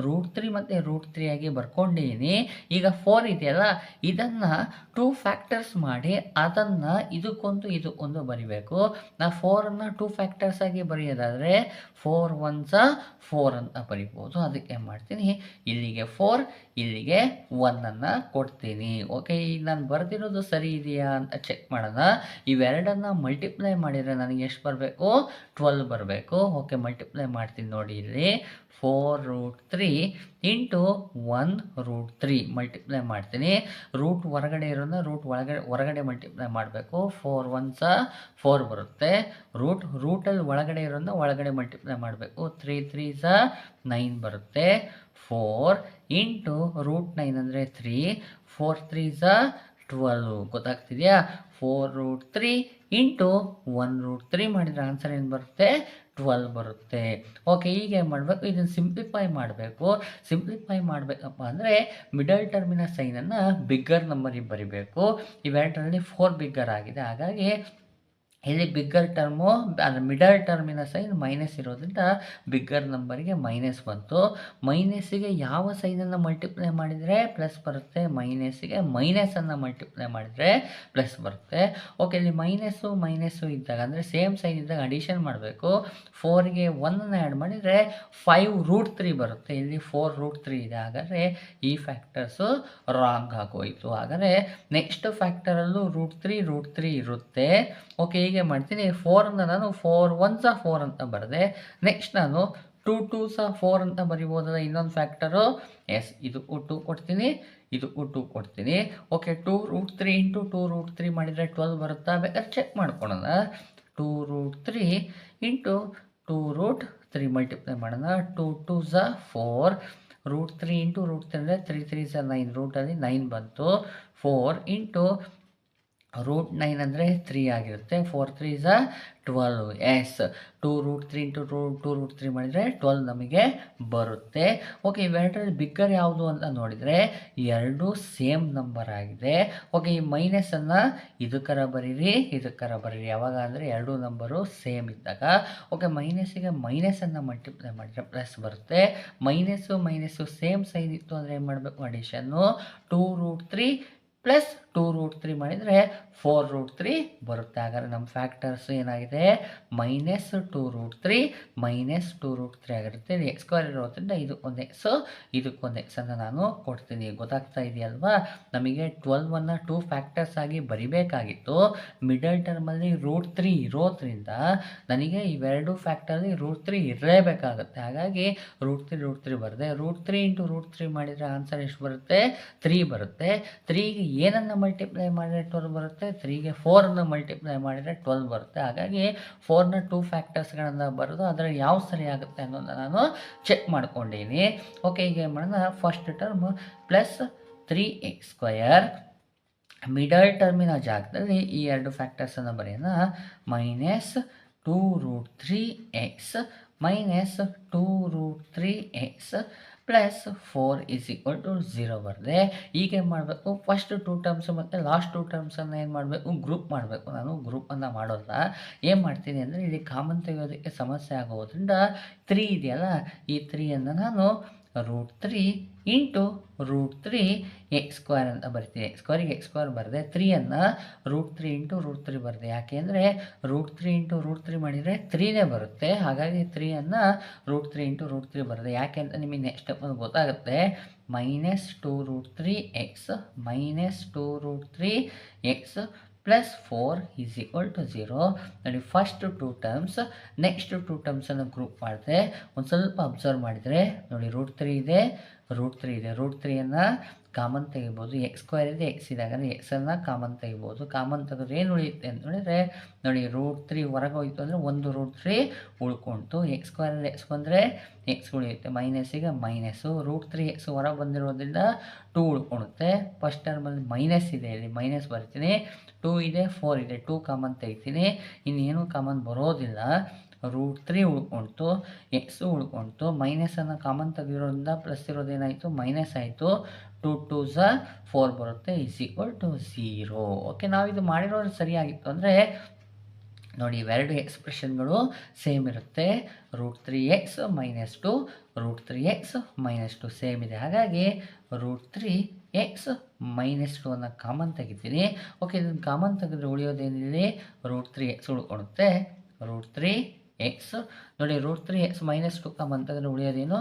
√3 ಮತ್ತು √3 ಆಗಿ ಬರ್ಕೊಂಡಿದ್ದೀನಿ. ಈಗ 4 ಇದೆಯಲ್ಲ, ಇದನ್ನು 2 ಫ್ಯಾಕ್ಟರ್ಸ್ ಮಾಡಿ ಅದನ್ನು ಇದಕ್ಕೊಂದು ಬರಿಬೇಕು. ನಾ 4ಅನ್ನು 2 ಫ್ಯಾಕ್ಟರ್ಸ್ ಆಗಿ ಬರೆಯೋದಾದರೆ 4 1s 4 ಅಂತ ಬರಿಬೋದು. ಅದಕ್ಕೆ ಏನು ಮಾಡ್ತೀನಿ, ಇಲ್ಲಿಗೆ 4, ಇಲ್ಲಿಗೆ 1ಅನ್ನು ಕೊಡ್ತೀನಿ. ಓಕೆ, ಈಗ ನಾನು ಬರೆದಿರೋದು ಸರಿ ಇದೆಯಾ ಅಂತ ಚೆಕ್ ಮಾಡೋಣ. ಇವೆರಡನ್ನು ಮಲ್ಟಿಪ್ಲೈ ಮಾಡಿದರೆ ನನಗೆ ಎಷ್ಟು ಬರಬೇಕು, 12 ಬರಬೇಕು. ಓಕೆ, ಮಲ್ಟಿಪ್ಲೈ ಮಾಡ್ತೀನಿ ನೋಡಿ. ಇಲ್ಲಿ 4√3 × 1√3 ಮಲ್ಟಿಪ್ಲೈ ಮಾಡ್ತೀನಿ. ರೂಟ್ ಹೊರಗಡೆ ಇರೋದನ್ನ ಹೊರಗಡೆ ಮಲ್ಟಿಪ್ಲೈ ಮಾಡಬೇಕು. 4 1s 4 ಬರುತ್ತೆ. ರೂಟಲ್ಲಿ ಒಳಗಡೆ ಇರೋದನ್ನ ಒಳಗಡೆ ಮಲ್ಟಿಪ್ಲೈ ಮಾಡಬೇಕು. 3 3s 9 ಬರುತ್ತೆ. 4 × √9 ಅಂದರೆ 3, 4 3s 12. ಗೊತ್ತಾಗ್ತಿದೆಯಾ? 4√3 × 1√3 ಮಾಡಿದರೆ ಆನ್ಸರ್ ಏನು ಬರುತ್ತೆ, 12 ಬರುತ್ತೆ. ಓಕೆ, ಈಗ ಏನು ಮಾಡಬೇಕು, ಇದನ್ನು ಸಿಂಪ್ಲಿಫೈ ಮಾಡಬೇಕು. ಸಿಂಪ್ಲಿಫೈ ಮಾಡಬೇಕಪ್ಪ ಅಂದರೆ ಮಿಡಲ್ ಟರ್ಮಿನ ಸೈನನ್ನು ಬಿಗ್ಗರ್ ನಂಬರಿಗೆ ಬರಿಬೇಕು. ಇವೆರಡರಲ್ಲಿ 4 ಬಿಗ್ಗರ್ ಆಗಿದೆ. ಹಾಗಾಗಿ ಇಲ್ಲಿ ಬಿಗ್ಗರ್ ಟರ್ಮು, ಅಂದರೆ ಮಿಡಲ್ ಟರ್ಮಿನ ಸೈನ್ ಮೈನಸ್ ಇರೋದ್ರಿಂದ ಬಿಗ್ಗರ್ ನಂಬರಿಗೆ ಮೈನಸ್ ಬಂತು. ಮೈನಸ್ಸಿಗೆ ಯಾವ ಸೈನನ್ನು ಮಲ್ಟಿಪ್ಲೈ ಮಾಡಿದರೆ ಪ್ಲಸ್ ಬರುತ್ತೆ, ಮೈನಸ್ಸಿಗೆ ಮೈನಸನ್ನು ಮಲ್ಟಿಪ್ಲೈ ಮಾಡಿದರೆ ಪ್ಲಸ್ ಬರುತ್ತೆ. ಓಕೆ, ಇಲ್ಲಿ ಮೈನಸ್ಸು ಇದ್ದಾಗ ಅಂದರೆ ಸೇಮ್ ಸೈನ್ ಇದ್ದಾಗ ಅಡಿಷನ್ ಮಾಡಬೇಕು. 4ಗೆ 1ಅನ್ನು ಆ್ಯಡ್ ಮಾಡಿದರೆ 5√3 ಬರುತ್ತೆ. ಇಲ್ಲಿ 4√3 ಇದೆ. ಹಾಗಾದರೆ ಈ ಫ್ಯಾಕ್ಟರ್ಸು ರಾಂಗ್ ಆಗೋಯಿತು. ಹಾಗಾದರೆ ನೆಕ್ಸ್ಟ್ ಫ್ಯಾಕ್ಟರಲ್ಲೂ √3 ಇರುತ್ತೆ. ಓಕೆ, ಹೀಗೆ ಮಾಡ್ತೀನಿ. 4ಅನ್ನು ನಾನು 4 1s 4 ಅಂತ ಬರೆದೆ. ನೆಕ್ಸ್ಟ್ ನಾನು 2 2s 4 ಅಂತ ಬರಿಬೋದಲ್ಲ ಇನ್ನೊಂದು ಫ್ಯಾಕ್ಟರು. ಎಸ್, ಇದು 2 ಕೊಡ್ತೀನಿ, ಇದು 2 ಕೊಡ್ತೀನಿ. ಓಕೆ, 2√3 × 2√3 ಮಾಡಿದರೆ 12 ಬರುತ್ತಾ? ಬೇಕಾದ್ರೆ ಚೆಕ್ ಮಾಡ್ಕೊಳ್ಳೋಣ. 2√3 × 2√3 ಮಲ್ಟಿಪ್ಲೈ ಮಾಡೋಣ. 2 2s 4, √3 × √3 ಅಂದರೆ 3 3s 9, ರೂಟಲ್ಲಿ 9 ಬಂತು. 4 × √9 ಅಂದರೆ 3 ಆಗಿರುತ್ತೆ. 4 3s 12. ಎಸ್, 2√3 × 2√3 ಮಾಡಿದರೆ 12 ನಮಗೆ ಬರುತ್ತೆ. ಓಕೆ, ಇವೆರಡರಲ್ಲಿ ಬಿಗ್ಗರ್ ಯಾವುದು ಅಂತ ನೋಡಿದರೆ ಎರಡೂ ಸೇಮ್ ನಂಬರ್ ಆಗಿದೆ. ಓಕೆ, ಈ ಮೈನಸನ್ನು ಇದಕ್ಕರ ಬರೀರಿ, ಇದಕ್ಕರ ಬರೀರಿ. ಯಾವಾಗ ಅಂದರೆ ಎರಡೂ ನಂಬರು ಸೇಮ್ ಇದ್ದಾಗ. ಓಕೆ, ಮೈನಸ್ಸಿಗೆ ಮೈನಸನ್ನು ಮಲ್ಟಿಪ್ಲೈ ಮಾಡಿದರೆ ಪ್ಲಸ್ ಬರುತ್ತೆ. ಮೈನಸ್ಸು ಸೇಮ್ ಸೈನ್ ಇತ್ತು ಅಂದರೆ ಏನು ಮಾಡಬೇಕು, ಅಡಿಷನ್ನು. 2√3 ಪ್ಲಸ್ 2√3 ಮಾಡಿದರೆ 4√3 ಬರುತ್ತೆ. ಹಾಗಾದರೆ ನಮ್ಮ ಫ್ಯಾಕ್ಟರ್ಸ್ ಏನಾಗಿದೆ, -2√3 -2√3 ಆಗಿರುತ್ತೆ. ಇದು x² ಇರೋದ್ರಿಂದ ಇದಕ್ಕೊಂದು ಎಕ್ಸು, ಇದಕ್ಕೊಂದು ಎಕ್ಸನ್ನು ನಾನು ಕೊಡ್ತೀನಿ. ಗೊತ್ತಾಗ್ತಾ ಇದೆಯಲ್ವಾ? ನಮಗೆ 12ಅನ್ನು 2 ಫ್ಯಾಕ್ಟರ್ಸ್ ಆಗಿ ಬರಿಬೇಕಾಗಿತ್ತು. ಮಿಡಲ್ ಟರ್ಮಲ್ಲಿ √3 ಇರೋದ್ರಿಂದ ನನಗೆ ಇವೆರಡು ಫ್ಯಾಕ್ಟರಲ್ಲಿ √3 ಇರಲೇಬೇಕಾಗುತ್ತೆ. ಹಾಗಾಗಿ √3 ಬರುತ್ತೆ. √3 × √3 ಮಾಡಿದರೆ ಆನ್ಸರ್ ಎಷ್ಟು ಬರುತ್ತೆ, 3 ಬರುತ್ತೆ. 3ಗೆ ಏನನ್ನು ಮಲ್ಟಿಪ್ಲೈ ಮಾಡಿದರೆ 12 ಬರುತ್ತೆ, 3ಗೆ 4ಅನ್ನು ಮಲ್ಟಿಪ್ಲೈ ಮಾಡಿದರೆ 12 ಬರುತ್ತೆ. ಹಾಗಾಗಿ 4ನ 2 ಫ್ಯಾಕ್ಟರ್ಸ್ಗಳನ್ನು ಬರೆದು ಅದರಲ್ಲಿ ಯಾವ ಸರಿ ಆಗುತ್ತೆ ಅನ್ನೋದನ್ನು ನಾನು ಚೆಕ್ ಮಾಡ್ಕೊಂಡಿದ್ದೀನಿ. ಓಕೆ, ಈಗ ಏನು ಮಾಡೋಣ, first term plus 3x², middle ಟರ್ಮಿನ ಜಾಗದಲ್ಲಿ ಈ ಎರಡು ಫ್ಯಾಕ್ಟರ್ಸನ್ನು ಬರೆಯೋಣ. -2√3x -2√3x plus 4 is equal to 0 ಬರದೆ ಈಗ ಏನು ಮಾಡಬೇಕು, ಫಸ್ಟ್ 2 ಟರ್ಮ್ಸ್ ಮತ್ತು ಲಾಸ್ಟ್ 2 ಟರ್ಮ್ಸನ್ನು ಏನು ಮಾಡಬೇಕು, ಗ್ರೂಪ್ ಮಾಡಬೇಕು. ನಾನು ಗ್ರೂಪನ್ನು ಮಾಡೋಲ್ಲ, ಏನು ಮಾಡ್ತೀನಿ ಅಂದರೆ ಇಲ್ಲಿ ಕಾಮನ್ ತೆಗೆಯೋದಕ್ಕೆ ಸಮಸ್ಯೆ ಆಗೋದ್ರಿಂದ 3 ಇದೆಯಲ್ಲ, ಈ 3ಯನ್ನು ನಾನು √3 ಇಂಟು √3 ಎಕ್ಸ್ ಸ್ಕ್ವೇರ್ ಅಂತ ಬರ್ತೀನಿ. ಎಕ್ಸ್ ಸ್ಕ್ವೇರ್ ಬರದೆ 3ನ್ನು √3 ಇಂಟು √3 ಬರದೆ. ಯಾಕೆಂದರೆ √3 ಇಂಟು √3 ಮಾಡಿದರೆ 3ನೇ ಬರುತ್ತೆ. ಹಾಗಾಗಿ 3ನ್ನು √3 ಇಂಟು √3 ಬರದೆ. ಯಾಕೆ ಅಂತ ನಿಮಗೆ ನೆಕ್ಸ್ಟ್ ಸ್ಟೆಪ್ ಗೊತ್ತಾಗುತ್ತೆ. -2√3 x -2√3 x plus 4 is equal to 0. ನೋಡಿ, ಫಸ್ಟ್ 2 ಟರ್ಮ್ಸ್, ನೆಕ್ಸ್ಟ್ 2 ಟರ್ಮ್ಸನ್ನು ಗ್ರೂಪ್ ಮಾಡಿದೆ. ಒಂದು ಸ್ವಲ್ಪ ಅಬ್ಸರ್ವ್ ಮಾಡಿದರೆ ನೋಡಿ, √3 ಇದೆ, √3ಯನ್ನು ಕಾಮನ್ ತೆಗಿಬೋದು. ಎಕ್ಸ್ ಸ್ಕ್ವೇರ್ ಇದೆ, ಎಕ್ಸ್ ಇದೆ, ಹಾಗಾದರೆ ಎಕ್ಸನ್ನು ಕಾಮನ್ ತೆಗಿಬೋದು. ಕಾಮನ್ ತೆಗೆದ್ರೆ ಏನು ಉಳಿಯುತ್ತೆ ಅಂತ ನೋಡಿದರೆ ನೋಡಿ, √3 ಹೊರಗೆ ಹೋಯಿತು ಅಂದರೆ ಒಂದು √3 ಉಳ್ಕೊಳ್ತು. ಎಕ್ಸ್ ಸ್ಕ್ವೇರಲ್ಲಿ ಎಕ್ಸ್ ಬಂದರೆ ಎಕ್ಸ್ ಉಳಿಯುತ್ತೆ, ಮೈನಸ್ಸಿಗೆ ಮೈನಸ್ಸು. √3 ಎಕ್ಸ್ ಹೊರಗೆ ಬಂದಿರೋದ್ರಿಂದ 2 ಉಳ್ಕೊಳುತ್ತೆ. ಫಸ್ಟ್ ಟರ್ಮಲ್ಲಿ ಮೈನಸ್ ಇದೆ, ಇಲ್ಲಿ ಮೈನಸ್ ಬರ್ತೀನಿ. 2 ಇದೆ, 4 ಇದೆ, 2 ಕಾಮನ್ ತೆಗಿತೀನಿ. ಇನ್ನೇನು ಕಾಮನ್ ಬರೋದಿಲ್ಲ. √3 ಉಳ್ಕೊಳ್ತು, ಎಕ್ಸು ಉಳ್ಕೊಳ್ತು. ಮೈನಸನ್ನು ಕಾಮನ್ ತೆಗಿರೋದ್ರಿಂದ ಪ್ಲಸ್ ಇರೋದೇನಾಯಿತು, ಮೈನಸ್ ಆಯಿತು. 2 2s 4 ಬರುತ್ತೆ, ಈಸ್ ಈಕ್ವಲ್ ಟು 0. ಓಕೆ, ನಾವಿದು ಮಾಡಿರೋದು ಸರಿಯಾಗಿತ್ತು ಅಂದರೆ ನೋಡಿ, ಇವೆರಡು ಎಕ್ಸ್ಪ್ರೆಷನ್ಗಳು ಸೇಮ್ ಇರುತ್ತೆ. √3x - 2 √3x - 2 ಸೇಮ್ ಇದೆ. ಹಾಗಾಗಿ √3x - 2 ಅನ್ನು ಕಾಮನ್ ತೆಗಿತೀನಿ. ಓಕೆ, ಇದನ್ನು ಕಾಮನ್ ತೆಗೆದ್ರೆ ಉಳಿಯೋದೇನಿದೆ, √3x ಉಳ್ಕೊಳುತ್ತೆ. √3x ನೋಡಿ, √3x - 2 ಕಾಮನ್ ತೆಗೆದ್ರೆ ಉಳಿಯೋದೇನು,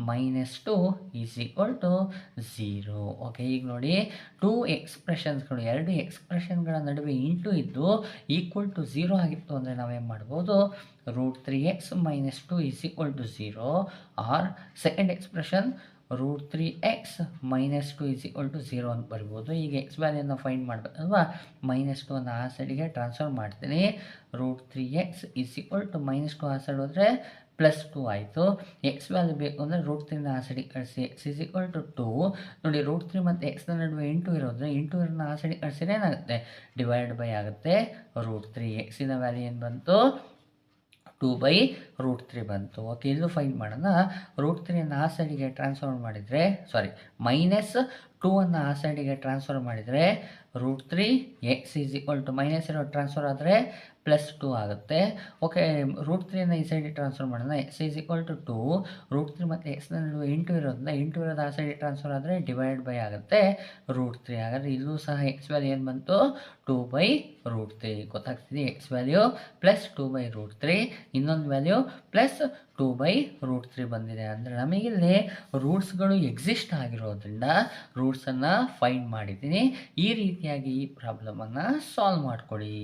-2 ಈಸ್ ಈಕ್ವಲ್ ಟು 0. ಓಕೆ, ಈಗ ನೋಡಿ, 2 ಎಕ್ಸ್ಪ್ರೆಷನ್ಸ್ಗಳು, 2 ಎಕ್ಸ್ಪ್ರೆಷನ್ಗಳ ನಡುವೆ ಇಂಟು ಇದ್ದು ಈಕ್ವಲ್ ಟು 0 ಆಗಿತ್ತು ಅಂದರೆ ನಾವೇನು ಮಾಡ್ಬೋದು, √3x - 2 is equal to 0. Or second expression √3x - 2 is equal to 0 ಅಂತ ಬರ್ಬೋದು. ಈಗ ಎಕ್ಸ್ ವ್ಯಾಲ್ಯೂನ ಫೈಂಡ್ ಮಾಡಬೇಕಲ್ವಾ, -2 ಅನ್ನು ಆ ಸೈಡಿಗೆ ಟ್ರಾನ್ಸ್ಫರ್ ಮಾಡ್ತೀನಿ. √3x ಈಸ್ ಈಕ್ವಲ್ ಟು -2 ಆ ಸೈಡ್ ಹೋದರೆ +2 ಆಯಿತು. ಎಕ್ಸ್ ವ್ಯಾಲ್ಯೂ ಬೇಕು ಅಂದರೆ √3ನ ಆ ಸೈಡಿಗೆ ಕಳಿಸಿ. X is equal to 2. ನೋಡಿ, √3 ಮತ್ತು ಎಕ್ಸ್ನ ನಡುವೆ ಇಂಟು ಇರೋದ್ರೆ ಇಂಟು ಇರೋದನ್ನ ಆ ಸೈಡಿಗೆ ಕಳಿಸಿದ್ರೆ ಏನಾಗುತ್ತೆ, ಡಿವೈಡ್ ಬೈ ಆಗುತ್ತೆ. √3 ಎಕ್ಸಿನ ವ್ಯಾಲ್ಯೂ ಏನು ಬಂತು, 2/√3 ಬಂತು. ಓಕೆ, ಇಲ್ಲೂ ಫೈಂಡ್ ಮಾಡೋಣ. √3ಯನ್ನು ಆ ಸೈಡಿಗೆ ಟ್ರಾನ್ಸ್ಫರ್ ಮಾಡಿದರೆ, -2 ಅನ್ನು ಆ ಸೈಡಿಗೆ ಟ್ರಾನ್ಸ್ಫರ್ ಮಾಡಿದರೆ √3x is equal to minus ಇರೋ ಟ್ರಾನ್ಸ್ಫರ್ ಆದರೆ +2 ಆಗುತ್ತೆ. ಓಕೆ, √3ಯನ್ನು ಈ ಸೈಡಿಗೆ ಟ್ರಾನ್ಸ್ಫರ್ ಮಾಡೋಣ. X is equal to 2. √3 ಮತ್ತು ಎಕ್ಸ್ನ ನಡುವೆ ಇಂಟು ಇರೋದ್ರಿಂದ ಇಂಟು ಇರೋದು ಆ ಸೈಡಿಗೆ ಟ್ರಾನ್ಸ್ಫರ್ ಆದರೆ ಡಿವೈಡ್ ಬೈ ಆಗುತ್ತೆ √3. ಹಾಗಾದರೆ ಇಲ್ಲೂ ಸಹ ಎಕ್ಸ್ ವ್ಯಾಲ್ಯೂ ಏನು ಬಂತು, 2/√3. ಗೊತ್ತಾಗ್ತಿದೆ, ಎಕ್ಸ್ ವ್ಯಾಲ್ಯೂ +2/√3, ಇನ್ನೊಂದು ವ್ಯಾಲ್ಯೂ +2/√3 ಬಂದಿದೆ. ಅಂದರೆ ನಮಗಿಲ್ಲಿ ರೂಟ್ಸ್ಗಳು ಎಕ್ಸಿಸ್ಟ್ ಆಗಿರೋದ್ರಿಂದ ರೂಟ್ಸನ್ನು ಫೈಂಡ್ ಮಾಡಿದ್ದೀನಿ. ಈ ರೀತಿಯಾಗಿ ಈ ಪ್ರಾಬ್ಲಮನ್ನು ಸಾಲ್ವ್ ಮಾಡ್ಕೊಳ್ಳಿ.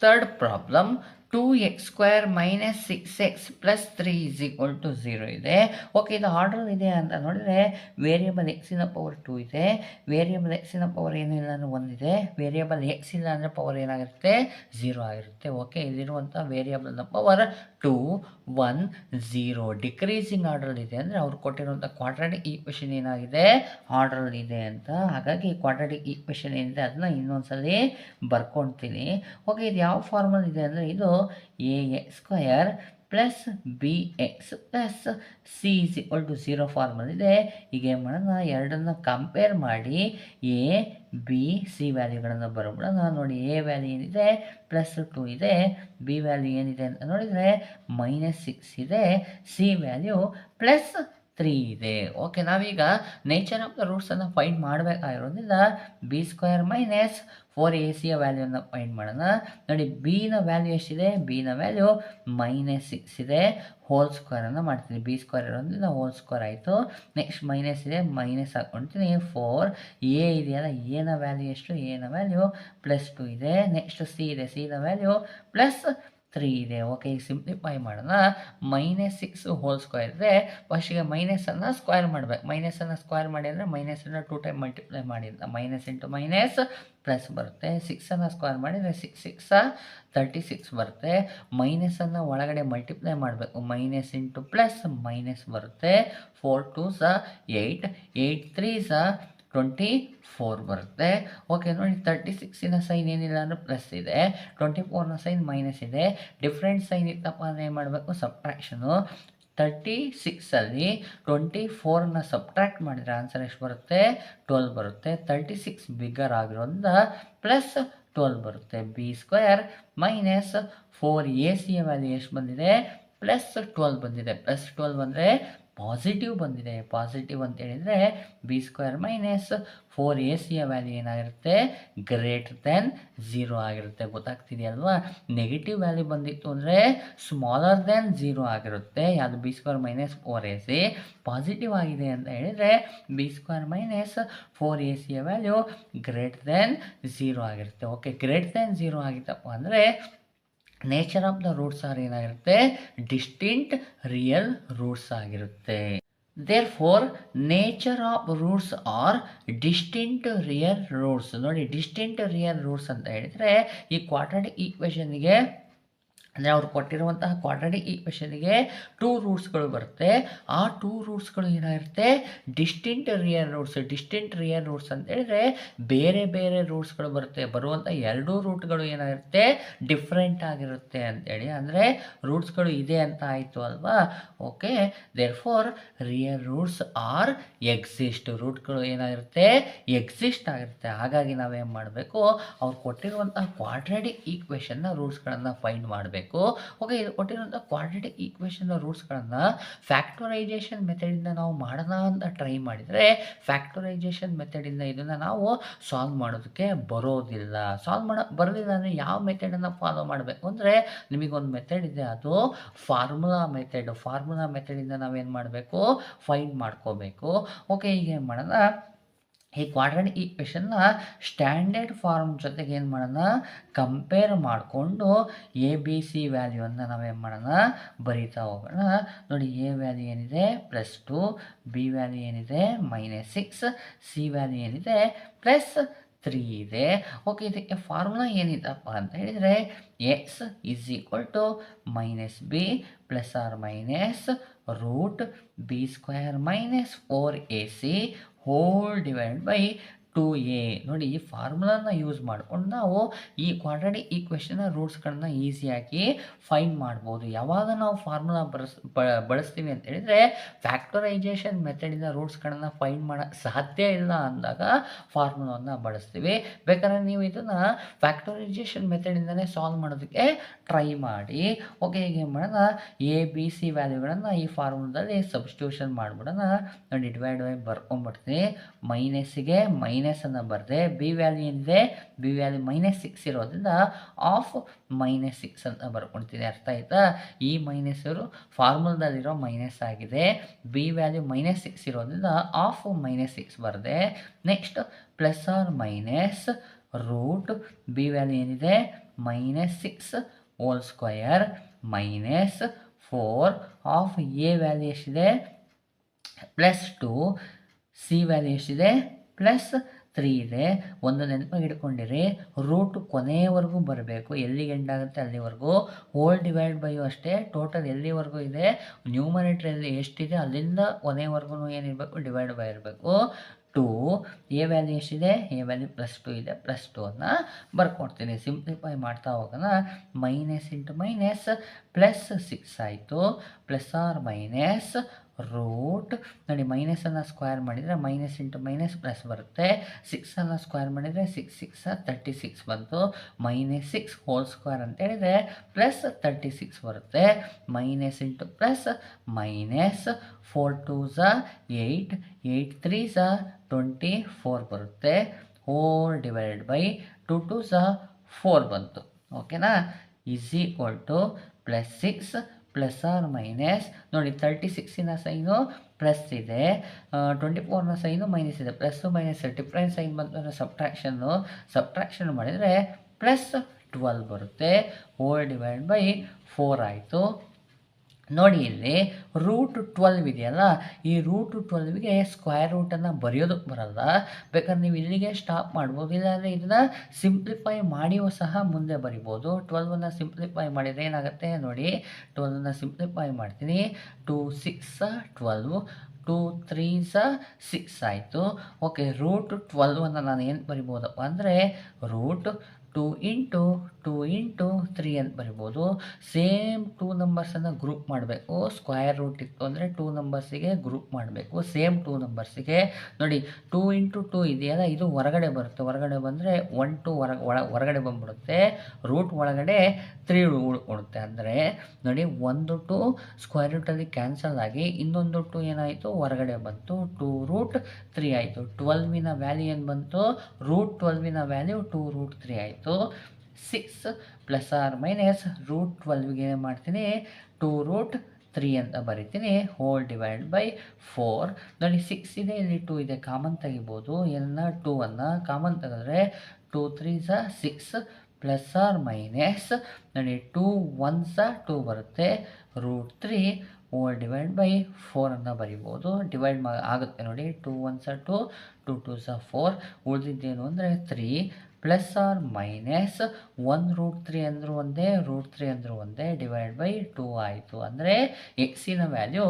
Third problem, 2x² - 6x + 3 is equal to 0 ಇದೆ. ಓಕೆ, ಇದು ಆರ್ಡರ್ ಇದೆ ಅಂತ ನೋಡಿದರೆ ವೇರಿಯಬಲ್ ಎಕ್ಸಿನ ಪವರ್ 2 ಇದೆ. ವೇರಿಯಬಲ್ ಎಕ್ಸಿನ ಪವರ್ ಏನೂ ಇಲ್ಲ ಅಂದರೆ 1 ಇದೆ. ವೇರಿಯಬಲ್ ಎಕ್ಸ್ ಇಲ್ಲ ಅಂದರೆ ಪವರ್ ಏನಾಗಿರುತ್ತೆ, 0 ಆಗಿರುತ್ತೆ. ಓಕೆ, ಇಲ್ಲಿರುವಂಥ ವೇರಿಯಬಲ್ನ ಪವರ್ 2 1 0 ಡಿಕ್ರೀಸಿಂಗ್ ಆರ್ಡರ್ ಇದೆ. ಅಂದರೆ ಅವ್ರು ಕೊಟ್ಟಿರುವಂಥ ಕ್ವಾಡ್ರಾಟಿಕ್ ಈಕ್ವೇಷನ್ ಏನಾಗಿದೆ, ಆರ್ಡರ್ ಇದೆ ಅಂತ. ಹಾಗಾಗಿ ಕ್ವಾಡ್ರಾಟಿಕ್ ಈಕ್ವೇಷನ್ ಏನಿದೆ ಅದನ್ನ ಇನ್ನೊಂದ್ಸಲಿ ಬರ್ಕೊಳ್ತೀನಿ. ಓಕೆ, ಇದು ಯಾವ ಫಾರ್ಮಲ್ ಇದೆ ಅಂದರೆ ಇದು ax² + bx + c is equal to 0 ಫಾರ್ಮಲ್ ಇದೆ. ಈಗ ಏನು ಮಾಡೋಣ, ಎರಡನ್ನು ಕಂಪೇರ್ ಮಾಡಿ ಎ ಬಿ ಸಿ ವ್ಯಾಲ್ಯೂಗಳನ್ನು ಬರೋಬಿಡೋಣ. ನೋಡಿ, ಎ ವ್ಯಾಲ್ಯೂ ಏನಿದೆ +2 ಇದೆ, ಬಿ ವ್ಯಾಲ್ಯೂ ಏನಿದೆ ಅಂತ ನೋಡಿದರೆ -6 ಇದೆ, ಸಿ ವ್ಯಾಲ್ಯೂ +3 ಇದೆ. ಓಕೆ, ನಾವೀಗ ನೇಚರ್ ಆಫ್ ದ ರೂಟ್ಸನ್ನು ಫೈಂಡ್ ಮಾಡಬೇಕಾಗಿರೋದ್ರಿಂದ b² - 4ac ವ್ಯಾಲ್ಯೂನ ಫೈಂಡ್ ಮಾಡೋಣ. ನೋಡಿ, ಬಿನ ವ್ಯಾಲ್ಯೂ ಎಷ್ಟಿದೆ, ಬಿನ ವ್ಯಾಲ್ಯೂ -6 ಇದೆ. ಹೋಲ್ ಸ್ಕ್ವೇರನ್ನು ಮಾಡ್ತೀನಿ, b² ಇರೋದ್ರಿಂದ ಹೋಲ್ ಸ್ಕ್ವೇರ್ ಆಯಿತು. ನೆಕ್ಸ್ಟ್ ಮೈನಸ್ ಇದೆ, ಮೈನಸ್ ಹಾಕ್ಕೊಳ್ತೀನಿ. 4 ಎ ಇದೆಯಲ್ಲ, ಎನ ವ್ಯಾಲ್ಯೂ ಎಷ್ಟು, ಎನ ವ್ಯಾಲ್ಯೂ +2 ಇದೆ. ನೆಕ್ಸ್ಟ್ ಸಿ ಇದೆ, ಸಿನ ವ್ಯಾಲ್ಯೂ +3 ಇದೆ. ಓಕೆ, ಈಗ ಸಿಂಪ್ಲಿಫೈ ಮಾಡೋಣ. -6 ಹೋಲ್ ಸ್ಕ್ವೇರ್ ಇದೆ. ಫಸ್ಟಿಗೆ ಮೈನಸನ್ನು ಸ್ಕ್ವೇರ್ ಮಾಡಬೇಕು. ಮೈನಸನ್ನು ಸ್ಕ್ವೇರ್ ಮಾಡಿ ಅಂದರೆ ಮೈನಸನ್ನು 2 ಟೈಮ್ ಮಲ್ಟಿಪ್ಲೈ ಮಾಡಿದ ಮೈನಸ್ ಇಂಟು ಮೈನಸ್ ಪ್ಲಸ್ ಬರುತ್ತೆ. 6ಅನ್ನು ಸ್ಕ್ವೇರ್ ಮಾಡಿದರೆ 6 6 36 ಬರುತ್ತೆ. ಮೈನಸನ್ನು ಒಳಗಡೆ ಮಲ್ಟಿಪ್ಲೈ ಮಾಡಬೇಕು. ಮೈನಸ್ ಇಂಟು ಪ್ಲಸ್ ಮೈನಸ್ ಬರುತ್ತೆ. 4 2s 8 8 3s 24 ಬರುತ್ತೆ. ಓಕೆ, ನೋಡಿ, 36ನ ಸೈನ್ ಏನಿಲ್ಲ ಅಂದರೆ ಪ್ಲಸ್ ಇದೆ, 24ನ ಸೈನ್ ಮೈನಸ್ ಇದೆ. ಡಿಫ್ರೆಂಟ್ ಸೈನ್ ಇತ್ತಪ್ಪ ಅಂದರೆ ಏನು ಮಾಡಬೇಕು, ಸಬ್ಟ್ರಾಕ್ಷನು. 36ಅಲ್ಲಿ 24ನ ಸಬ್ಟ್ರ್ಯಾಕ್ಟ್ ಮಾಡಿದರೆ ಆನ್ಸರ್ ಎಷ್ಟು ಬರುತ್ತೆ? 12 ಬರುತ್ತೆ. 36 ಬಿಗ್ಗರ್ ಆಗಿರೋದ್ರಿಂದ ಪ್ಲಸ್ 12 ಬರುತ್ತೆ. ಬಿ ಸ್ಕ್ವೇರ್ ಮೈನಸ್ 4ac ಯ ವ್ಯಾಲ್ಯೂ ಎಷ್ಟು ಬಂದಿದೆ? ಪ್ಲಸ್ 12 ಬಂದಿದೆ. ಪ್ಲಸ್ 12 ಬಂದರೆ ಪಾಸಿಟಿವ್ ಬಂದಿದೆ. ಪಾಸಿಟಿವ್ ಅಂತ ಹೇಳಿದರೆ ಬಿ ಸ್ಕ್ವೇರ್ ಮೈನಸ್ 4ac ಯ ವ್ಯಾಲ್ಯೂ ಏನಾಗಿರುತ್ತೆ? ಗ್ರೇಟರ್ ದೆನ್ 0 ಆಗಿರುತ್ತೆ. ಗೊತ್ತಾಗ್ತಿದೆಯಲ್ವಾ? ನೆಗೆಟಿವ್ ವ್ಯಾಲ್ಯೂ ಬಂದಿತ್ತು ಅಂದರೆ ಸ್ಮಾಲರ್ ದೆನ್ 0 ಆಗಿರುತ್ತೆ. ಯಾವುದು? B square minus 4ac. Positive ಆಗಿದೆ ಅಂತ ಹೇಳಿದರೆ ಬಿ ಸ್ಕ್ವೇರ್ ಮೈನಸ್ 4ac ಯ ವ್ಯಾಲ್ಯೂ ಗ್ರೇಟರ್ ದೆನ್ 0 ಆಗಿರುತ್ತೆ. ಓಕೆ, ಗ್ರೇಟರ್ ದೆನ್ 0 ಆಗಿತ್ತಪ್ಪ ಅಂದರೆ nature of the roots are ಏನಾಗಿರುತ್ತೆ? ಡಿಸ್ಟಿಂಕ್ಟ್ ರಿಯಲ್ ರೂಟ್ಸ್ ಆಗಿರುತ್ತೆ. Therefore nature of roots are distinct real roots. ನೋಡಿ, ಡಿಸ್ಟಿಂಕ್ಟ್ ರಿಯಲ್ ರೂಟ್ಸ್ ಅಂತ ಹೇಳಿದರೆ ಈ ಕ್ವಾಡ್ರಾಟಿಕ್ ಈಕ್ವೇಷನ್ಗೆ ಅಂದರೆ ಅವ್ರು ಕೊಟ್ಟಿರುವಂತಹ ಕ್ವಾಡ್ರಾಟಿಕ್ ಈಕ್ವೇಷನ್ಗೆ 2 ರೂಟ್ಸ್ಗಳು ಬರುತ್ತೆ. ಆ 2 ರೂಟ್ಸ್ಗಳು ಏನಾಗಿರುತ್ತೆ? Distinct real roots. Distinct real roots ಅಂತ ಹೇಳಿದ್ರೆ ಬೇರೆ ಬೇರೆ ರೂಟ್ಸ್ಗಳು ಬರುತ್ತೆ. ಬರುವಂಥ 2 ರೂಟ್ಗಳು ಏನಾಗಿರುತ್ತೆ? ಡಿಫ್ರೆಂಟ್ ಆಗಿರುತ್ತೆ ಅಂತೇಳಿ. ಅಂದರೆ ರೂಟ್ಸ್ಗಳು ಇದೆ ಅಂತ ಆಯಿತು ಅಲ್ವಾ? Okay, therefore real roots are exist. ರೂಟ್ಗಳು ಏನಾಗಿರುತ್ತೆ? ಎಕ್ಸಿಸ್ಟ್ ಆಗಿರುತ್ತೆ. ಹಾಗಾಗಿ ನಾವೇನು ಮಾಡಬೇಕು? ಅವ್ರು ಕೊಟ್ಟಿರುವಂತಹ ಕ್ವಾಡ್ರಾಟಿಕ್ ಈಕ್ವೇಷನ್ನ ರೂಟ್ಸ್ಗಳನ್ನು ಫೈಂಡ್ ಮಾಡಬೇಕು. ಓಕೆ, ಇದು ಕೊಟ್ಟಿರುವಂಥ ಕ್ವಾಡ್ರಾಟಿಕ್ ಈಕ್ವೇಷನ್ನ ರೂಟ್ಸ್ಗಳನ್ನು ಫ್ಯಾಕ್ಟರೈಸೇಷನ್ ಮೆಥಡಿಂದ ನಾವು ಮಾಡೋಣ ಅಂತ ಟ್ರೈ ಮಾಡಿದರೆ ಫ್ಯಾಕ್ಟರೈಸೇಷನ್ ಮೆಥಡಿಂದ ಇದನ್ನು ನಾವು ಸಾಲ್ವ್ ಮಾಡೋದಕ್ಕೆ ಬರೋದಿಲ್ಲ. ಬರೋದಿಲ್ಲ ಅಂದರೆ ಯಾವ ಮೆಥಡನ್ನು ಫಾಲೋ ಮಾಡಬೇಕು ಅಂದರೆ ನಿಮಗೊಂದು ಮೆಥಡ್ ಇದೆ, ಅದು ಫಾರ್ಮುಲಾ ಮೆಥಡ್. ಫಾರ್ಮುಲಾ ಮೆಥಡಿಂದ ನಾವೇನು ಮಾಡಬೇಕು? ಫೈಂಡ್ ಮಾಡ್ಕೋಬೇಕು. ಓಕೆ, ಈಗ ಏನು ಮಾಡೋಣ? ಈ ಕ್ವಾಡ್ರಾಟಿಕ್ ಈಕ್ವೇಷನ್ನ ಸ್ಟ್ಯಾಂಡರ್ಡ್ ಫಾರ್ಮ್ ಜೊತೆಗೆ ಏನು ಮಾಡೋಣ? ಕಂಪೇರ್ ಮಾಡಿಕೊಂಡು ಎ ಬಿ ಸಿ ವ್ಯಾಲ್ಯೂವನ್ನು ನಾವೇನು ಮಾಡೋಣ? ಬರೀತಾ ಹೋಗೋಣ. ನೋಡಿ, ಎ ವ್ಯಾಲ್ಯೂ ಏನಿದೆ? +2, ಬಿ ವ್ಯಾಲ್ಯೂ ಏನಿದೆ? -6, ಸಿ ವ್ಯಾಲ್ಯೂ ಏನಿದೆ? +3 ಇದೆ. ಓಕೆ, ಇದಕ್ಕೆ ಫಾರ್ಮುಲಾ ಏನಿದಪ್ಪ ಅಂತ ಹೇಳಿದರೆ x is equal to -b ± root B square minus 4ac whole divide by 2a. ನೋಡಿ, ಈ ಫಾರ್ಮುಲಾನ ಯೂಸ್ ಮಾಡ್ಕೊಂಡು ನಾವು ಈ ಕ್ವಾಡ್ರಾಟಿಕ್ ಈಕ್ವೇಷನ್ನ ರೂಟ್ಸ್ಗಳನ್ನ ಈಸಿಯಾಗಿ ಫೈಂಡ್ ಮಾಡ್ಬೋದು. ಯಾವಾಗ ನಾವು ಫಾರ್ಮುಲಾ ಬಳಸ್ತೀವಿ ಅಂತ ಹೇಳಿದರೆ ಫ್ಯಾಕ್ಟರೈಸೇಷನ್ ಮೆಥಡಿಂದ ರೂಟ್ಸ್ಗಳನ್ನು ಫೈಂಡ್ ಮಾಡೋಕ್ಕೆ ಸಾಧ್ಯ ಇಲ್ಲ ಅಂದಾಗ ಫಾರ್ಮುಲಾವನ್ನು ಬಳಸ್ತೀವಿ. ಬೇಕಾದ್ರೆ ನೀವು ಇದನ್ನು ಫ್ಯಾಕ್ಟರೈಸೇಷನ್ ಮೆಥಡಿಂದನೇ ಸಾಲ್ವ್ ಮಾಡೋದಕ್ಕೆ ಟ್ರೈ ಮಾಡಿ. ಓಕೆ, ಈಗ ಏನು ಮಾಡೋಣ? ಎ ಬಿ ಸಿ ವ್ಯಾಲ್ಯೂಗಳನ್ನು ಈ ಫಾರ್ಮುಲಾದಲ್ಲಿ ಸಬ್ಸ್ಟಿಟ್ಯೂಷನ್ ಮಾಡಿಬಿಡೋಣ. ನೋಡಿ, ಡಿವೈಡ್ ಬೈ ಬರ್ಕೊಂಡ್ಬಿಡ್ತೀನಿ. ಮೈನಸ್ಸಿಗೆ ಮೈನಸನ್ನು ಬರೆದೆ. ಬಿ ವ್ಯಾಲ್ಯೂ ಏನಿದೆ? ಬಿ ವ್ಯಾಲ್ಯೂ -6 ಇರೋದ್ರಿಂದ ಆಫ್ -6 ಅಂತ ಬರ್ಕೊಳ್ತೀನಿ. ಅರ್ಥ ಆಯ್ತಾ? ಈ ಮೈನಸ್ಸರು ಫಾರ್ಮುಲಾದಲ್ಲಿರೋ ಮೈನಸ್ ಆಗಿದೆ. ಬಿ ವ್ಯಾಲ್ಯೂ -6 ಇರೋದ್ರಿಂದ ಆಫ್ -6 ಬರೆದೆ. Next plus or minus root B value ಏನಿದೆ? -6 whole square -4 of A value ಎಷ್ಟಿದೆ? +2, ಸಿ ವ್ಯಾಲ್ಯೂ ಎಷ್ಟಿದೆ? +3 ಇದೆ. ಒಂದು ನೆನಪಾಗಿ ಇಟ್ಕೊಂಡಿರಿ, ರೂಟ್ ಕೊನೆಯವರೆಗೂ ಬರಬೇಕು. ಎಲ್ಲಿಗೆ ಎಂಡ್ ಆಗುತ್ತೆ ಅಲ್ಲಿವರೆಗೂ. ಹೋಲ್ ಡಿವೈಡ್ ಬೈ ಅಷ್ಟೇ. ಟೋಟಲ್ ಎಲ್ಲಿವರೆಗೂ ಇದೆ? ನ್ಯೂಮರೇಟ್ರಲ್ಲಿ ಎಷ್ಟಿದೆ ಅಲ್ಲಿಂದ ಕೊನೆಯವರೆಗೂ ಏನಿರಬೇಕು? ಡಿವೈಡ್ ಬೈ ಇರಬೇಕು. 2, ಎ ವ್ಯಾಲ್ಯೂ ಎಷ್ಟಿದೆ? ಎ ವ್ಯಾಲ್ಯೂ +2 ಇದೆ. +2 ಅನ್ನು ಬರ್ಕೊಡ್ತೀನಿ. ಸಿಂಪ್ಲಿಫೈ ಮಾಡ್ತಾ ಹೋಗೋಣ. ಮೈನಸ್ ಇಂಟು ಮೈನಸ್ +6 ಆಯಿತು. Plus or minus root. ನೋಡಿ, ಮೈನಸನ್ನು ಸ್ಕ್ವೇರ್ ಮಾಡಿದರೆ ಮೈನಸ್ ಇಂಟು ಮೈನಸ್ ಪ್ಲಸ್ ಬರುತ್ತೆ. 6ಅನ್ನು ಸ್ಕ್ವೇರ್ ಮಾಡಿದರೆ 6 6 36 ಬಂತು. -6 ಹೋಲ್ ಸ್ಕ್ವೇರ್ ಅಂತ ಹೇಳಿದರೆ +36 ಬರುತ್ತೆ. Minus into plus minus 4 2s 8 8 3s 24 ಬರುತ್ತೆ. ಹೋಲ್ ಡಿವೈಡ್ ಬೈ 2 2s 4 ಬಂತು. ಓಕೆನಾ? Is equal to +6 plus or minus. ನೋಡಿ, 36ನ ಸೈನು ಪ್ಲಸ್ ಇದೆ, 24ನ ಸೈನು ಮೈನಸ್ ಇದೆ. ಪ್ಲಸ್ಸು ಮೈನಸ್ ಡಿಫ್ರೆನ್ಸ್ ಸೈನ್ ಬಂತು ಅಂದರೆ ಸಬ್ಟ್ರಾಕ್ಷನ್ ಮಾಡಿದರೆ +12 ಬರುತ್ತೆ. ಹೋಲ್ ಡಿವೈಡ್ ಬೈ 4 ಆಯಿತು. ನೋಡಿ, ಇಲ್ಲಿ ರೂಟ್ 12 ಇದೆಯಲ್ಲ, ಈ ರೂಟ್ 12ಗೆ ಸ್ಕ್ವೇರ್ ರೂಟನ್ನು ಬರೆಯೋದಕ್ಕೆ ಬರಲ್ಲ. ಬೇಕಾದ್ರೆ ನೀವು ಇಲ್ಲಿಗೆ ಸ್ಟಾಪ್ ಮಾಡ್ಬೋದು. ಇಲ್ಲಾಂದರೆ ಇದನ್ನು ಸಿಂಪ್ಲಿಫೈ ಮಾಡಿಯೂ ಸಹ ಮುಂದೆ ಬರಿಬೋದು. 12ಅನ್ನು ಸಿಂಪ್ಲಿಫೈ ಮಾಡಿದರೆ ಏನಾಗುತ್ತೆ ನೋಡಿ. 12ಅನ್ನು ಸಿಂಪ್ಲಿಫೈ ಮಾಡ್ತೀನಿ. 2 6 12, 2 3s 6 ಆಯಿತು. ಓಕೆ, ರೂಟ್ 12ಅನ್ನು ನಾನು ಏನು ಬರಿಬೋದಪ್ಪ ಅಂದರೆ ರೂಟ್ 2 ಇಂಟು 3 ಅಂತ ಬರಿಬೋದು. ಸೇಮ್ 2 ನಂಬರ್ಸನ್ನು ಗ್ರೂಪ್ ಮಾಡಬೇಕು. ಸ್ಕ್ವೇರ್ ರೂಟ್ ಇತ್ತು ಅಂದರೆ 2 ನಂಬರ್ಸಿಗೆ ಗ್ರೂಪ್ ಮಾಡಬೇಕು. ಸೇಮ್ 2 ನಂಬರ್ಸಿಗೆ ನೋಡಿ 2 ಇಂಟು 2 ಇದೆಯಲ್ಲ, ಇದು ಹೊರಗಡೆ ಬರುತ್ತೆ. ಹೊರಗಡೆ ಬಂದರೆ 1 2 ಹೊರಗಡೆ ಬಂದ್ಬಿಡುತ್ತೆ. ರೂಟ್ ಒಳಗಡೆ 3 ಉಳಿಯುತ್ತೆ. ಅಂದರೆ ನೋಡಿ 1 2 ಸ್ಕ್ವೇರ್ ರೂಟಲ್ಲಿ ಕ್ಯಾನ್ಸಲ್ ಆಗಿ ಇನ್ನೊಂದು 2 ಏನಾಯಿತು, ಹೊರಗಡೆ ಬಂತು. 2 ರೂಟ್ 3 ಆಯಿತು. 12ವಿನ ವ್ಯಾಲ್ಯೂ ಏನು ಬಂತು, ರೂಟ್ 12ವಿನ ವ್ಯಾಲ್ಯೂ 2 ರೂಟ್ 3 ಆಯಿತು. 6 ಪ್ಲಸ್ ಆರ್ ಮೈನಸ್ ರೂಟ್ 12ಗೆ ಏನು ಮಾಡ್ತೀನಿ, 2 ರೂಟ್ 3 ಅಂತ ಬರಿತೀನಿ. Hole divide by 4. ನೋಡಿ 6 ಇದೆ, ಇಲ್ಲಿ 2 ಇದೆ, ಕಾಮನ್ ತೆಗಿಬೋದು. ಎಲ್ಲ 2ಅನ್ನು ಕಾಮನ್ ತೆಗೆದ್ರೆ 2 3 6 ಪ್ಲಸ್ ಆರ್ ಮೈನಸ್ ನೋಡಿ 2 1 2 ಬರುತ್ತೆ. ರೂಟ್ 3 ಹೋಲ್ ಡಿವೈಡ್ ಬೈ 4 ಬರಿಬೋದು. ಡಿವೈಡ್ ಆಗುತ್ತೆ ನೋಡಿ. 2 1 2 2 2 4. ಉಳಿದಿದ್ದೇನು ಅಂದರೆ 3 ಪ್ಲಸ್ ಆರ್ ಮೈನಸ್ 1 ರೂಟ್ 3 ಅಂದರೂ ಒಂದೇ, ರೂಟ್ 3 ಅಂದರೂ ಒಂದೇ, ಡಿವೈಡ್ ಬೈ 2 ಆಯಿತು. ಅಂದರೆ ಎಕ್ಸಿನ value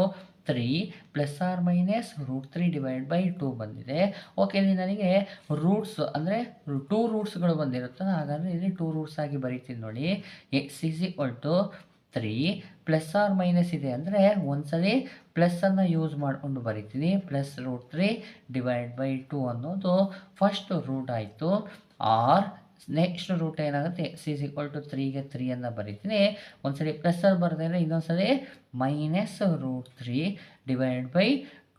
3 plus or minus root 3 divide by 2 ಬಂದಿದೆ. ಓಕೆ, ಇಲ್ಲಿ ನನಗೆ ರೂಟ್ಸ್ ಅಂದರೆ 2 ರೂಟ್ಸ್ಗಳು ಬಂದಿರುತ್ತಲ್ಲ, ಹಾಗಾದರೆ ಇಲ್ಲಿ 2 ರೂಟ್ಸ್ ಆಗಿ ಬರೀತೀನಿ ನೋಡಿ. X is equal to 3 plus or minus ಇದೆ ಅಂದರೆ ಒಂದ್ಸಲಿ ಪ್ಲಸ್ಸನ್ನು ಯೂಸ್ ಮಾಡಿಕೊಂಡು ಬರಿತೀನಿ. ಪ್ಲಸ್ ರೂಟ್ 3 ಡಿವೈಡ್ ಬೈ 2 ಅನ್ನೋದು ಫಸ್ಟ್ ರೂಟ್ ಆಯಿತು. ಆರ್ ನೆಕ್ಸ್ಟ್ ರೂಟ್ ಏನಾಗುತ್ತೆ, ಎಕ್ಸ್ ಈಸ್ ಈಕ್ವಲ್ ಟು 3ಗೆ 3 ಬರಿತೀನಿ. ಒಂದ್ಸಲಿ ಪ್ಲಸ್ಸಲ್ಲಿ ಬರೆದ್ರೆ ಇನ್ನೊಂದ್ಸಲಿ ಮೈನಸ್ ರೂಟ್ 3 ಡಿವೈಡ್ ಬೈ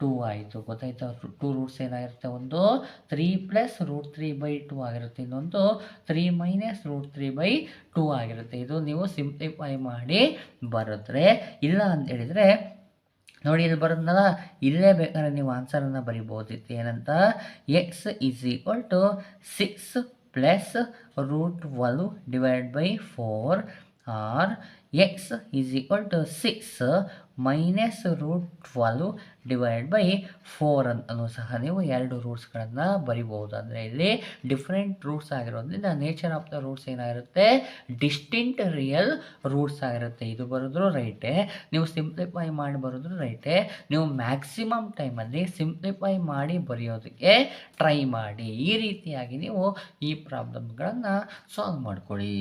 2 ಆಯಿತು. ಗೊತ್ತಾಯ್ತಾ? 2 ರೂಟ್ಸ್ ಏನಾಗಿರುತ್ತೆ, ಒಂದು 3 ಪ್ಲಸ್ ರೂಟ್ 3 ಬೈ 2 ಆಗಿರುತ್ತೆ, ಇನ್ನೊಂದು 3 ಮೈನಸ್ ರೂಟ್ 3 ಬೈ 2 ಆಗಿರುತ್ತೆ. ಇದು ನೀವು ಸಿಂಪ್ಲಿಫೈ ಮಾಡಿ ಬರೆದ್ರೆ, ಇಲ್ಲ ಅಂತ ಹೇಳಿದರೆ ನೋಡಿ ಇಲ್ಲಿ ಬರೋದ್ನಲ್ಲ, ಇಲ್ಲೇ ಬೇಕಾದ್ರೆ ನೀವು ಆನ್ಸರನ್ನು ಬರಿಬೋದಿತ್ತು. ಏನಂತ, x is equal to 6 plus root 12 divide by 4 or x is equal to 6 minus root 12 divide by 4 ಅಂತಲೂ ಸಹ ನೀವು 2 ರೂಟ್ಸ್ಗಳನ್ನು ಬರಿಬೋದು. ಅಂದರೆ ಇಲ್ಲಿ ಡಿಫ್ರೆಂಟ್ ರೂಟ್ಸ್ ಆಗಿರೋದ್ರಿಂದ ನೇಚರ್ ಆಫ್ ದ ರೂಟ್ಸ್ ಏನಾಗಿರುತ್ತೆ, ಡಿಸ್ಟಿಂಕ್ಟ್ ರಿಯಲ್ ರೂಟ್ಸ್ ಆಗಿರುತ್ತೆ. ಇದು ಬರೋದ್ರು ರೈಟೇ, ನೀವು ಸಿಂಪ್ಲಿಫೈ ಮಾಡಿ ಬರೋದ್ರು ರೈಟೇ. ನೀವು ಮ್ಯಾಕ್ಸಿಮಮ್ ಟೈಮಲ್ಲಿ ಸಿಂಪ್ಲಿಫೈ ಮಾಡಿ ಬರೆಯೋದಕ್ಕೆ ಟ್ರೈ ಮಾಡಿ. ಈ ರೀತಿಯಾಗಿ ನೀವು ಈ ಪ್ರಾಬ್ಲಮ್ಗಳನ್ನು ಸಾಲ್ವ್ ಮಾಡ್ಕೊಳ್ಳಿ.